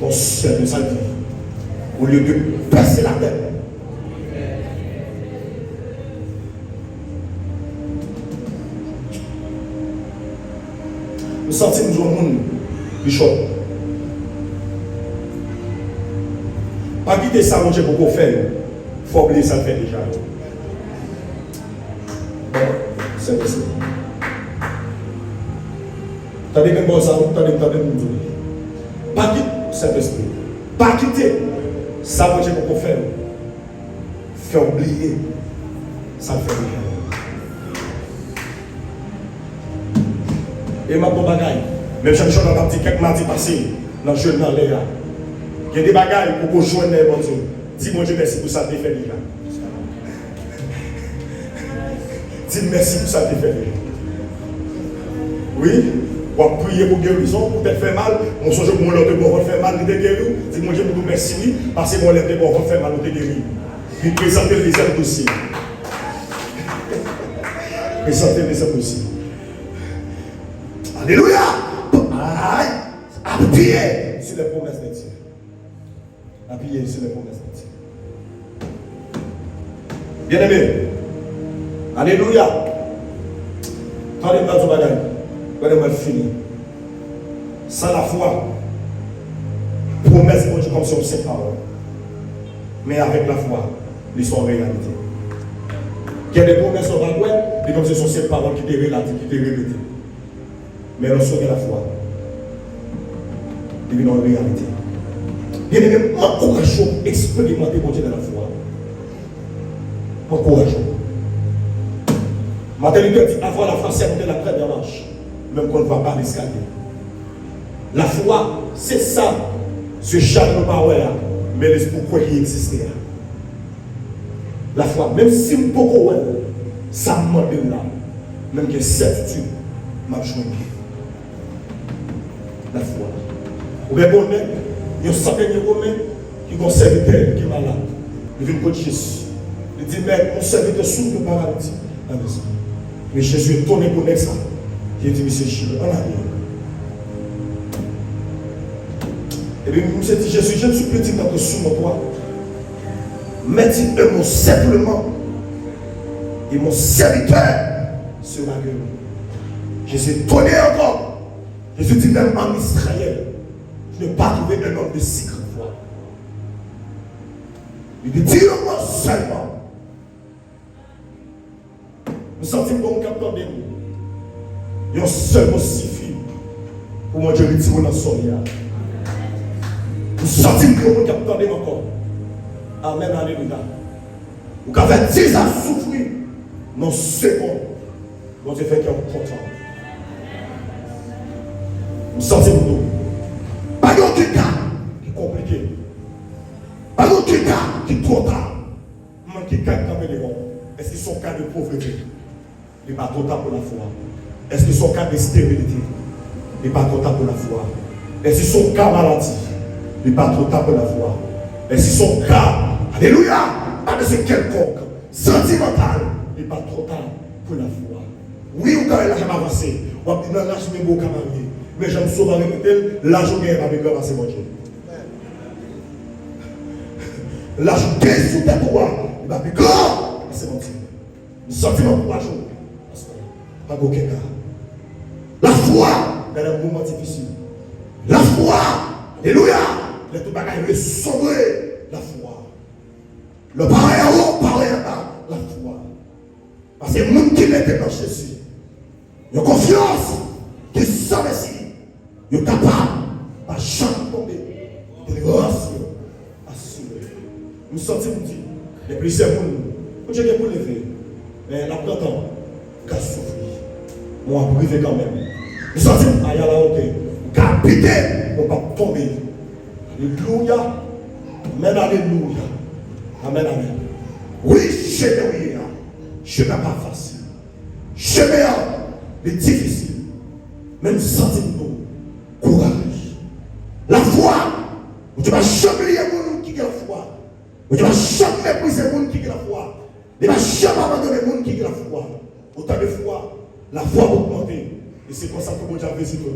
ton seul de sa vie, au lieu de passer la tête, nous sentons nous au monde, Bishop. Pas quitter ça, mon Dieu, pour qu'on fasse. Il faut oublier ça, le fait déjà. Bon, c'est possible. T'as dit que bon, ça, t'as dit que pas quitter, Saint-Esprit. Pas quitter ça, mon Dieu, pour qu'on fasse. Fait oublier ça, le fait déjà. Et ma bonne bagaille. Même si je suis dans un petit quelques mardis passés, dans le jeu dans les gars. Il y a des bagailles pour qu'on joigne les bons Dieu. Dis mon Dieu merci pour ça que tu fait déjà. Dis merci pour ça que tu fait déjà. Oui, on va prier pour guérison, pour te faire mal. On songe que mon l'autre bon faire mal, il est guéri. Dis mon Dieu pour nous merci, oui, parce que mon l'autre bon faire mal, il est guéri. Puis présenter les ailes dossiers. Présenter les ailes dossiers. Alléluia! Appuyez sur les promesses de Dieu. Appuyez sur les promesses de Dieu. Bien aimé. Alléluia. Attendez-moi ton bagage. Regardez-moi fini. Sans la foi, promesse de Dieu comme si on sait paroles. Mais avec la foi, ils sont en réalité. Il y a des promesses en bagouet, et comme si ce sont ces paroles qui te relatent, qui te répétent. Mais lorsqu'on a la foi, il vient en réalité. Bien aimé, encourageons à expérimenter mon Dieu dans la foi. Encourageons. Maternité dit avoir la foi, c'est la première marche, même qu'on ne va pas l'escalier. La foi, c'est ça, ce charme pas mais l'esprit quoi il existe. La foi, même si on peut ça me là, même que certitude, m'a joué. La foi. Ou bien bon, il y a un certain Romain qui est un serviteur qui est malade. Il vient de Jésus. Il dit, mais mon serviteur souffre de maladie. Mais Jésus est tourné pour ça. Il dit, monsieur Jésus, en arrière. Et bien, il me dit, Jésus, je ne suis plus dit dans le sous mon toit. Mais dis un mot simplement. Et mon serviteur sera guéri. Jésus est tourné encore. Jésus dit même en Israël, je n'ai pas trouvé un homme de si grande foi. Il dit, dis-le-moi seulement. Nous sentons comme capteur de nous. Il y a un seul mot suffit pour moi, je lui dis, dans son lien. Nous sentons comme capteur de nous encore. Amen, alléluia. Vous avez 10 ans souffrir, non secondes. Bon Dieu fait qu'il est content. Nous sentons nous. Pas de cas qui est compliqué. Pas de cas qui est trop tard. Manque de cas qui est est-ce qu'ils sont cas de pauvreté? Il n'est pas trop tard pour la foi. Est-ce qu'ils sont cas de stérilité? Il n'est pas trop tard pour la foi. Est-ce qu'ils sont cas maladie? Il n'est pas trop tard pour la foi. Est-ce qu'ils sont cas, alléluia, pas de ce quelconque, sentimental? Il n'est pas trop tard pour la foi. Oui, ou quand il a jamais avancé, on va dire, non, là, je suis beau camarade. Mais j'aime souvent répéter, là, je gagne avec le passé, mon Dieu. Là, je gagne sous ta droite, il va dire, grand, c'est mon Dieu. Le sentiment pour la journée. Pas aucun cas. La foi, dans un moment difficile. La foi, alléluia, les tout bagages sont sauvés. la foi. Le pareil à haut, pareil à bas, la foi. Parce que les gens qui mettent dans Jésus, ils ont confiance qu'ils sont ici. Ils sont capables de jamais tomber. De délivrance assurée. Nous sortons, nous disons, les plusieurs gens, nous disons pour lever. Mais la plantons, qu'à souffrir. On va priver quand même. Nous sortons, à y aller à la hauteur. Capité, on va tomber. Alléluia. Amen, alléluia. Amen, amen. Oui, je n'ai pas facile. Je n'ai difficile. Mais nous sentons courage. La foi. Tu vas jamais lier les gens qui ont la foi. Tu vas jamais mépriser les gens qui ont la foi. Tu vas jamais abandonner les gens qui ont la foi. Autant de fois, la foi va augmenter. Et c'est comme ça que Dieu a visité.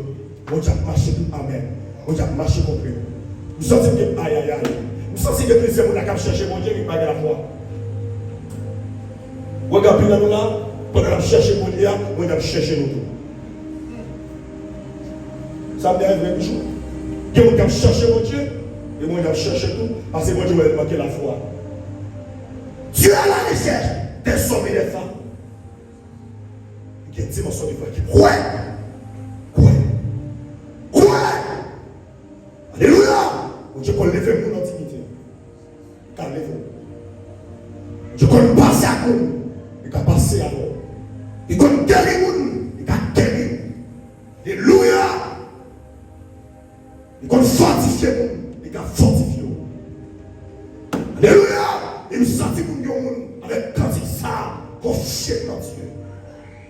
Dieu a marché tout. Amen. Dieu a marché contre eux. Nous sentons que aïe aïe aïe. Nous sentons que plusieurs gens qui cherché mon Dieu, ils n'ont pas la foi. Regardez nous là, pendant qu'on cherche mon Dieu, on a cherché nous tout. Ça me dit un jour. On a cherché mon Dieu, et on a cherché tout, parce que mon Dieu a manqué la foi. Dieu a la recherche des hommes et des femmes. Il y a une dimension de foi qui croit. Alléluia. Dieu peut lever mon intimité. Calmez-vous. Dieu peut passer à vous. Il peut passer à vous. Il peut guérir vous. Il peut guérir. Alléluia. Il peut fortifier vous. Il peut fortifier vous. Alléluia. Il nous sentit vous avec quand il ça. Confiez dans Dieu.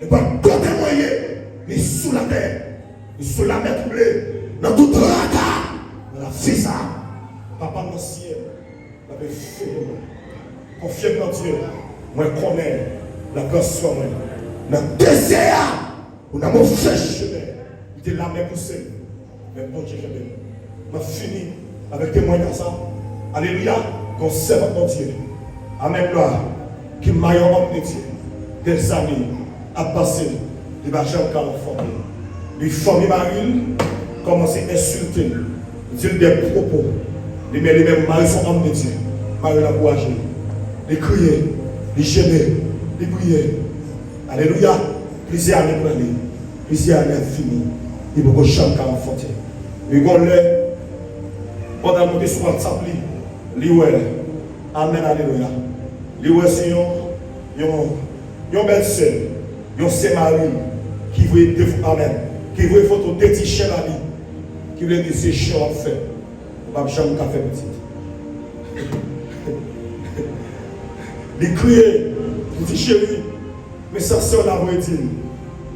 Il peut côté moyen. Mais sous la terre. Et sous la mer troublée. Dans tout regard. La vie ça, papa mon ciel, la paix fait confiez dans Dieu, moi connais la grâce soit moi. Dans désert, on a mon frère chemin, il était la main poussée, mais bon Dieu je vais fini avec témoignage ça. Alléluia, qu'on serve mon Dieu. Amen gloire, qui m'a eu homme de Dieu, des années à passer, il va jamais qu'à l'enfant. Il forme Marie, commence à insulter. Dire des propos, les mêmes maris sont hommes de Dieu. Marie l'a couragé. Les crier, les gêner, les prier. Alléluia. Plusieurs années pour aller. Plusieurs années fini. Il faut que chaque cas enfanté. Et qu'on l'ait, pendant que sur WhatsApp, l'ouest. Amen, alléluia. L'ouest, c'est une belle sœur, une sœur Marie, qui veut amen, qui veut photo de petits chiens à lui. Qui veut dire c'est chiant à faire. On va jamais faire petit. Il criait, il dit chérie, mais ça c'est la vraie dire.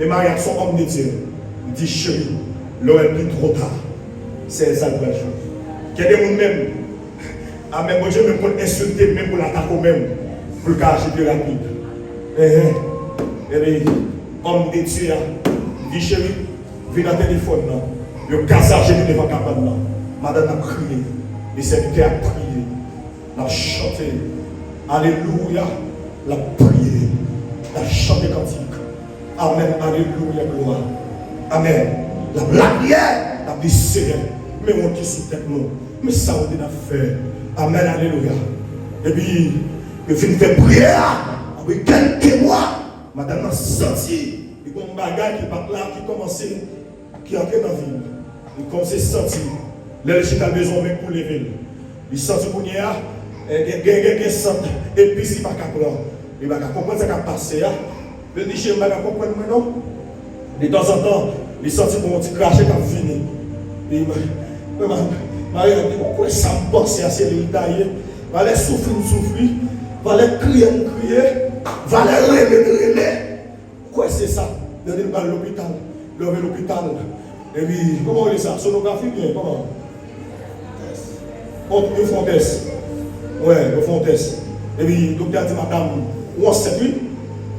Les mariages sont hommes de Dieu. Il dit chérie, l'heure est plus trop tard. C'est ça la vraie chose. Il y a des gens même, ah même mon Dieu, même pour insulter, même pour l'attaquer même, pour le cacher de rapide. Et les hommes de Dieu, il dit chérie, viens dans le téléphone là. Le casage est devant la cabane. Madame a crié. Les serviteurs ont prié. La chanté. Alléluia. La prié. La chanté cantique. Amen. Alléluia. Gloire. Amen. La prière. La prière. Mais on qui sous tête nous. Mais ça on a fait. Amen. Alléluia. Et puis, je finis de prière. Après quelques mois, madame a senti. Il y a un bagage qui part là, qui commençait, qui entrait dans la ville. Il commence à sentir, les gens ont besoin même pour lever. Il sent qu'il y a des sangs, et puis il va il va comprendre ce qui a passé. Il dit, je ne vais pas comprendre maintenant. De temps en temps, il sent que mon petit crachet a fini. Il m'a dit, pourquoi ça me passe à ces détails? Il va souffrir, il va crier, il va rêver. Pourquoi c'est ça? Il va à l'hôpital. Et puis, comment on dit ça? Sonographie bien, comment? Ils font test. Ouais, ils font test. Et puis, le docteur dit, madame, on sait plus.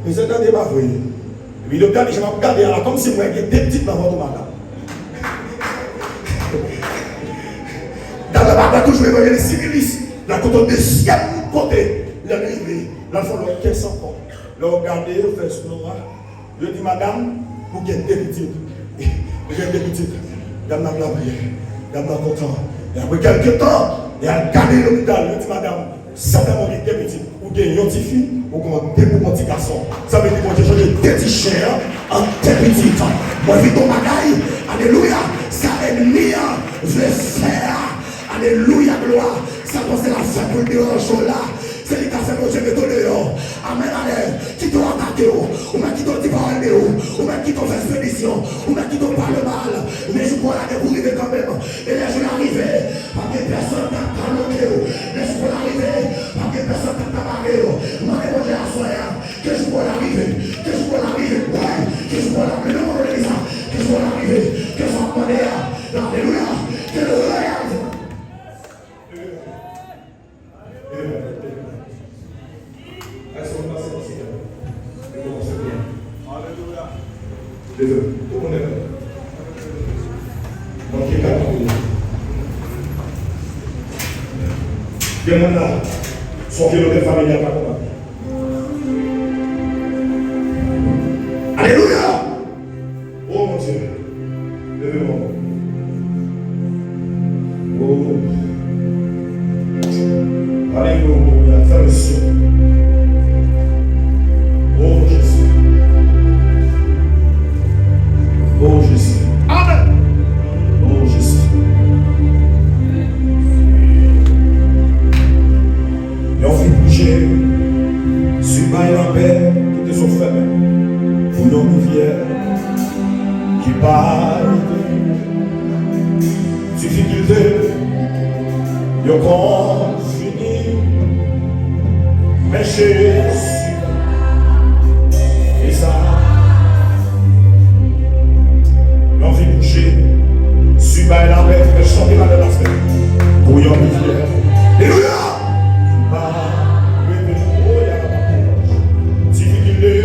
Mais c'est un débat vrai. Et puis, le docteur dit, je vais regarder là, comme si moi, il y a des petites dans votre madame. Dans le matin, toujours, il y a les civilistes. La côté de deuxième côté, l'arrivée. Là, il faut le 15 ans. Le regarder, le faire ce moment. Je dis, madame, vous avez des petites. Vous avez des petites. Dame n'a pas prié. Dame n'a pas content. Et après quelques temps, Et à garder l'hôpital, il dit madame, certainement il est petit, ou bien il petit fille, ou bien un petit garçon. Ça veut dire que je change des petits chiens en des petits. Moi, je vis ton bagaille, alléluia, ça ennemi veut faire. Alléluia, gloire. Ça c'est la fête pour le dérangeant là. C'est les cas que Dieu me donne. Amen, amen. Qui t'ont attaqué, ou même qui t'ont dit parole, ou même qui t'ont fait expédition, ou même qui t'ont parlé mal. Mais je crois là que vous arrivez quand même. Et là, je vais arriver. Parce que personne n'a calomé. Laisse-moi arriver. Parce que personne n'a tabagué. Moi, je vais asseoir. Que je vois l'arriver. Que je vois l'arriver. Que je vois l'arriver. Que je vois l'arriver. Que je vois l'arriver. Alléluia. Que le regarde. Tout le monde est là. Donc, il y a des gens là, son kilo de famille à pas combattre. Alléluia! Oh mon Dieu! Levez-moi. Oh. Alléluia. Fais le ciel. Oh Jésus. Oh Jésus. Amen. Oh Jésus. Et on fait bouger sur la paix qui te sont fermés pour nos rivières qui parlent de difficultés. Yo quand fini, mais Jésus et ça. L'envie de bouger, sur la paix, mais chanter la de la semaine. Pour yon rivière. Alléluia! Difficulté,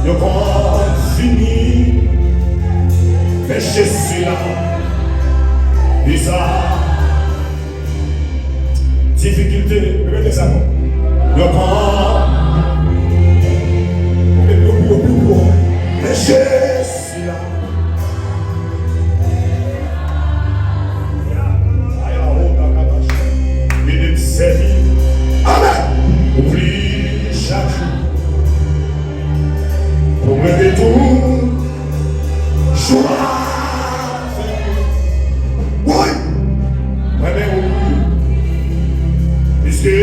yo quand fini, mais Jésus là, et ça. Difficulté, répétez ça. Yo quand, mais Jésus là. Amen. Oublie chaque jour pour me détourner. Joie. Oui. Ouais, mais oublie. Puisque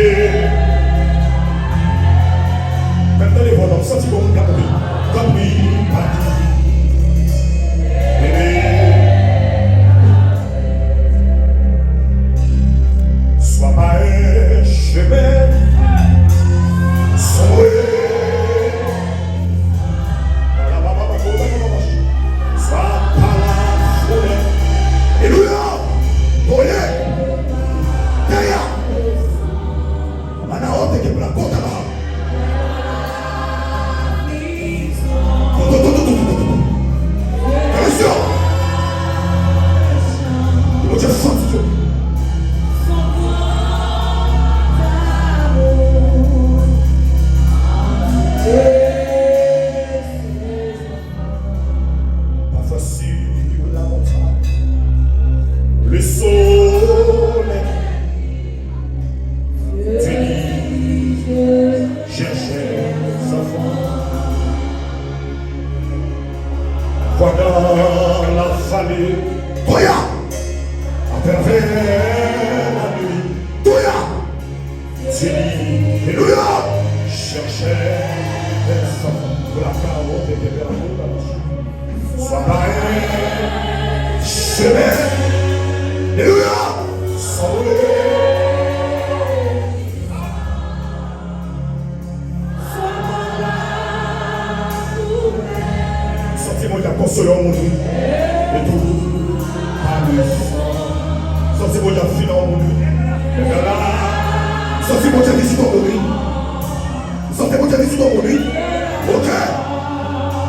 maintenant les voix dans le sentiment de Capri, sois pas un chemin, sois pas la folie. Alléluia! Voyez! Derrière! Mana honte que la porta là. Attention! Eu te santo. Pas facile la montagne, le soleil, tu dis, cherchais sa femme. Pendant la vallée, Toya, à travers la nuit, Toya, tu dis, Alléluia, cherchais sa femme. Pour la carotte et de la route, sois pas un chemin, Alléluia, sauvé. Sentez-moi de consoler mon Dieu, et tout, sentez-moi de finir mon Dieu, sentez-moi de visiter mon Dieu, sentez-moi de visiter mon Dieu, ok,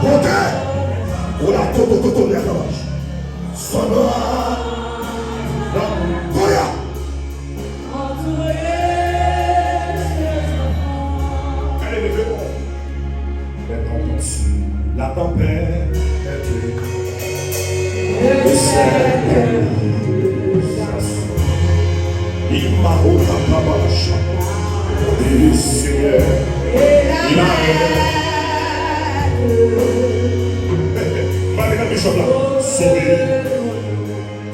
ok, on a tout, les ravages, sonore, Goya. Allez, levez-moi. Maintenant, la tempête est Il a aidé. Sauvé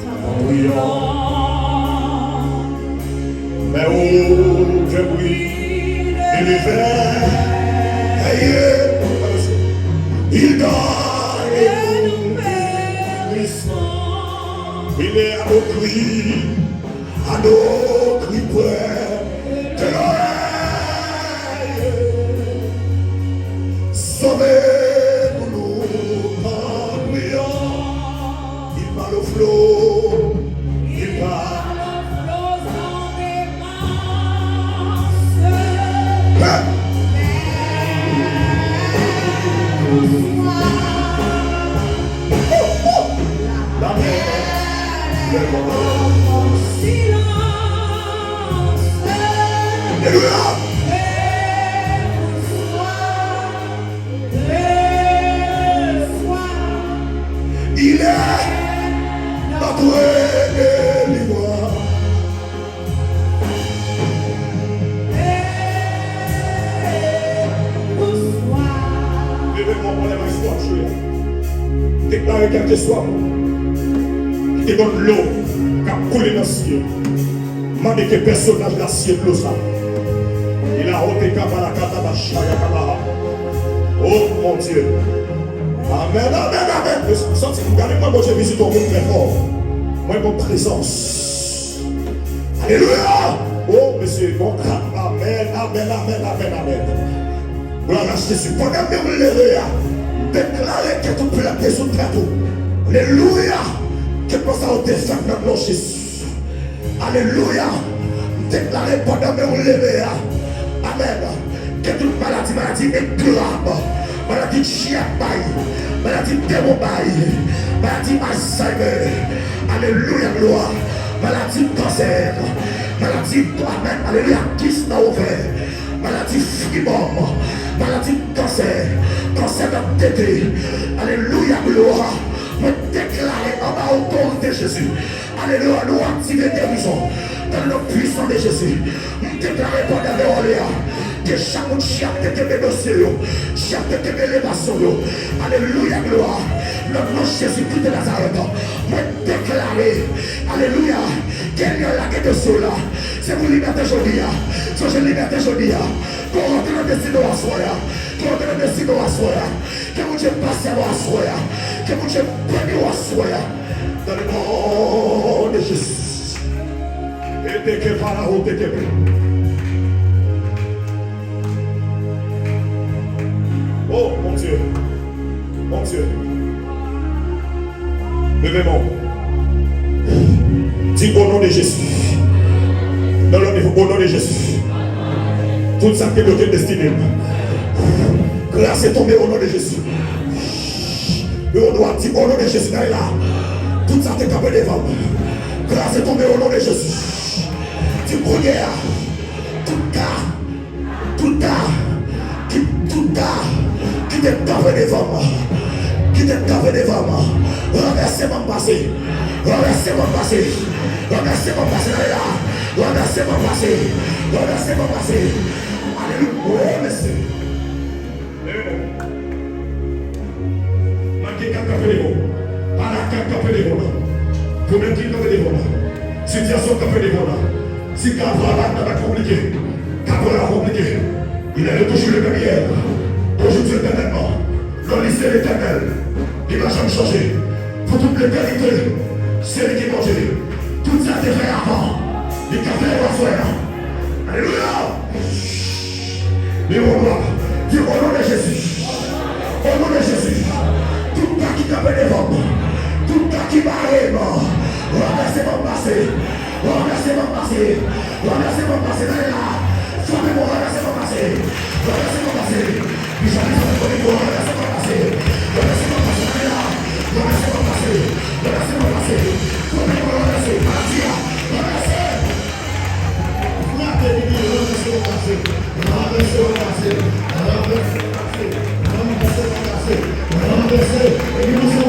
en priant. Mais où je prie et les vers, il donne il est à nos cris de l'oreille. Sauvez-nous en priant. Il parle au flot, il parle sans démence. La mer, le vent, silence. Alléluia. Il est notre délivreur. Levez mon problème à l'histoire, je déclare quel que soit, qui te donne l'eau, qui a coulé dans le ciel. Mande que personnage de la ciel l'eau ça. Il a ôté Kabbalah, Kabbalah. Oh mon Dieu. Amen, amen, amen. Regardez-moi, mon Dieu, visite ton monde très fort. Moi, mon présence. Alléluia. Oh, monsieur, mon crâne. Amen, amen, amen, amen, amen. Gloire à Jésus. Pendant que vous levez, déclarez que tout peut la sous terre. Alléluia. Que pour ça, on descend dans le nom de Jésus. Alléluia. Déclarez pendant que vous levez. Amen. Que toute maladie est grave. Maladie de chien, maladie de démon, maladie Alzheimer, alléluia, gloire, maladie de cancer, maladie de amen, alléluia, kyste dans ovaire, maladie fibrome, maladie de cancer, cancer de tété, alléluia, gloire, me déclarer en bas au nom de Jésus, alléluia, nous activer guérison dans le puissant de Jésus, me déclarer pendant les Orléans. Que chaque monde chaque de tes dossiers, chaque de tes élévations, alléluia, gloire, le nom de Jésus-Christ de Nazareth, me déclarer, alléluia, quel est la quête de cela, c'est vous liberté aujourd'hui, c'est vous liberté aujourd'hui, pour rentrer dans le destin à soi, pour rentrer dans le destin à soi, que vous Dieu passe à soi, que vous Dieu bénisse à soi, dans le nom de Jésus. Et dès que par la route, oh mon Dieu, mon Dieu. Levez-moi. Dis au nom de Jésus. Dans le niveau, au nom de Jésus. Tout ça qui est notre destinée. Grâce est tombée au nom de Jésus. Et on doit dire au nom de Jésus. Là. Tout ça qui est capé devant. Grâce est tombée au nom de Jésus. Tu connais. Tout qui t'est tapé devant moi, qui t'est tapé devant moi, renversez mon passé, renversez mon passé, renversez mon passé là, renversez mon passé, renversez mon passé. Alléluia, merci. Manquez qu'à taper les mots, pas la qu'à taper les mots, problème qui tape les mots, situation tape les mots, si Kabbalah n'a compliqué, Kabbalah compliqué, il est toujours le même hier. Aujourd'hui éternellement, le lycée l'éternel, il va jamais changer. Pour toute l'éternité, c'est lui qui mange. Tout ça était fait avant. Il a fait la soirée. Alléluia. Mais on doit dire au nom de Jésus. Au nom de Jésus. Tout ça qui t'a fait des ventes. Tout ça qui m'a mort. Renversez mon passé. Renversez mon passé. Renversez mon passé. Soyez-moi, renversez mon passé. Renversez mon passé. Renversez mon passé. Renversez mon passé. Renversez mon passé. Renversez mon passé. Renversez mon passé. Renversez mon passé.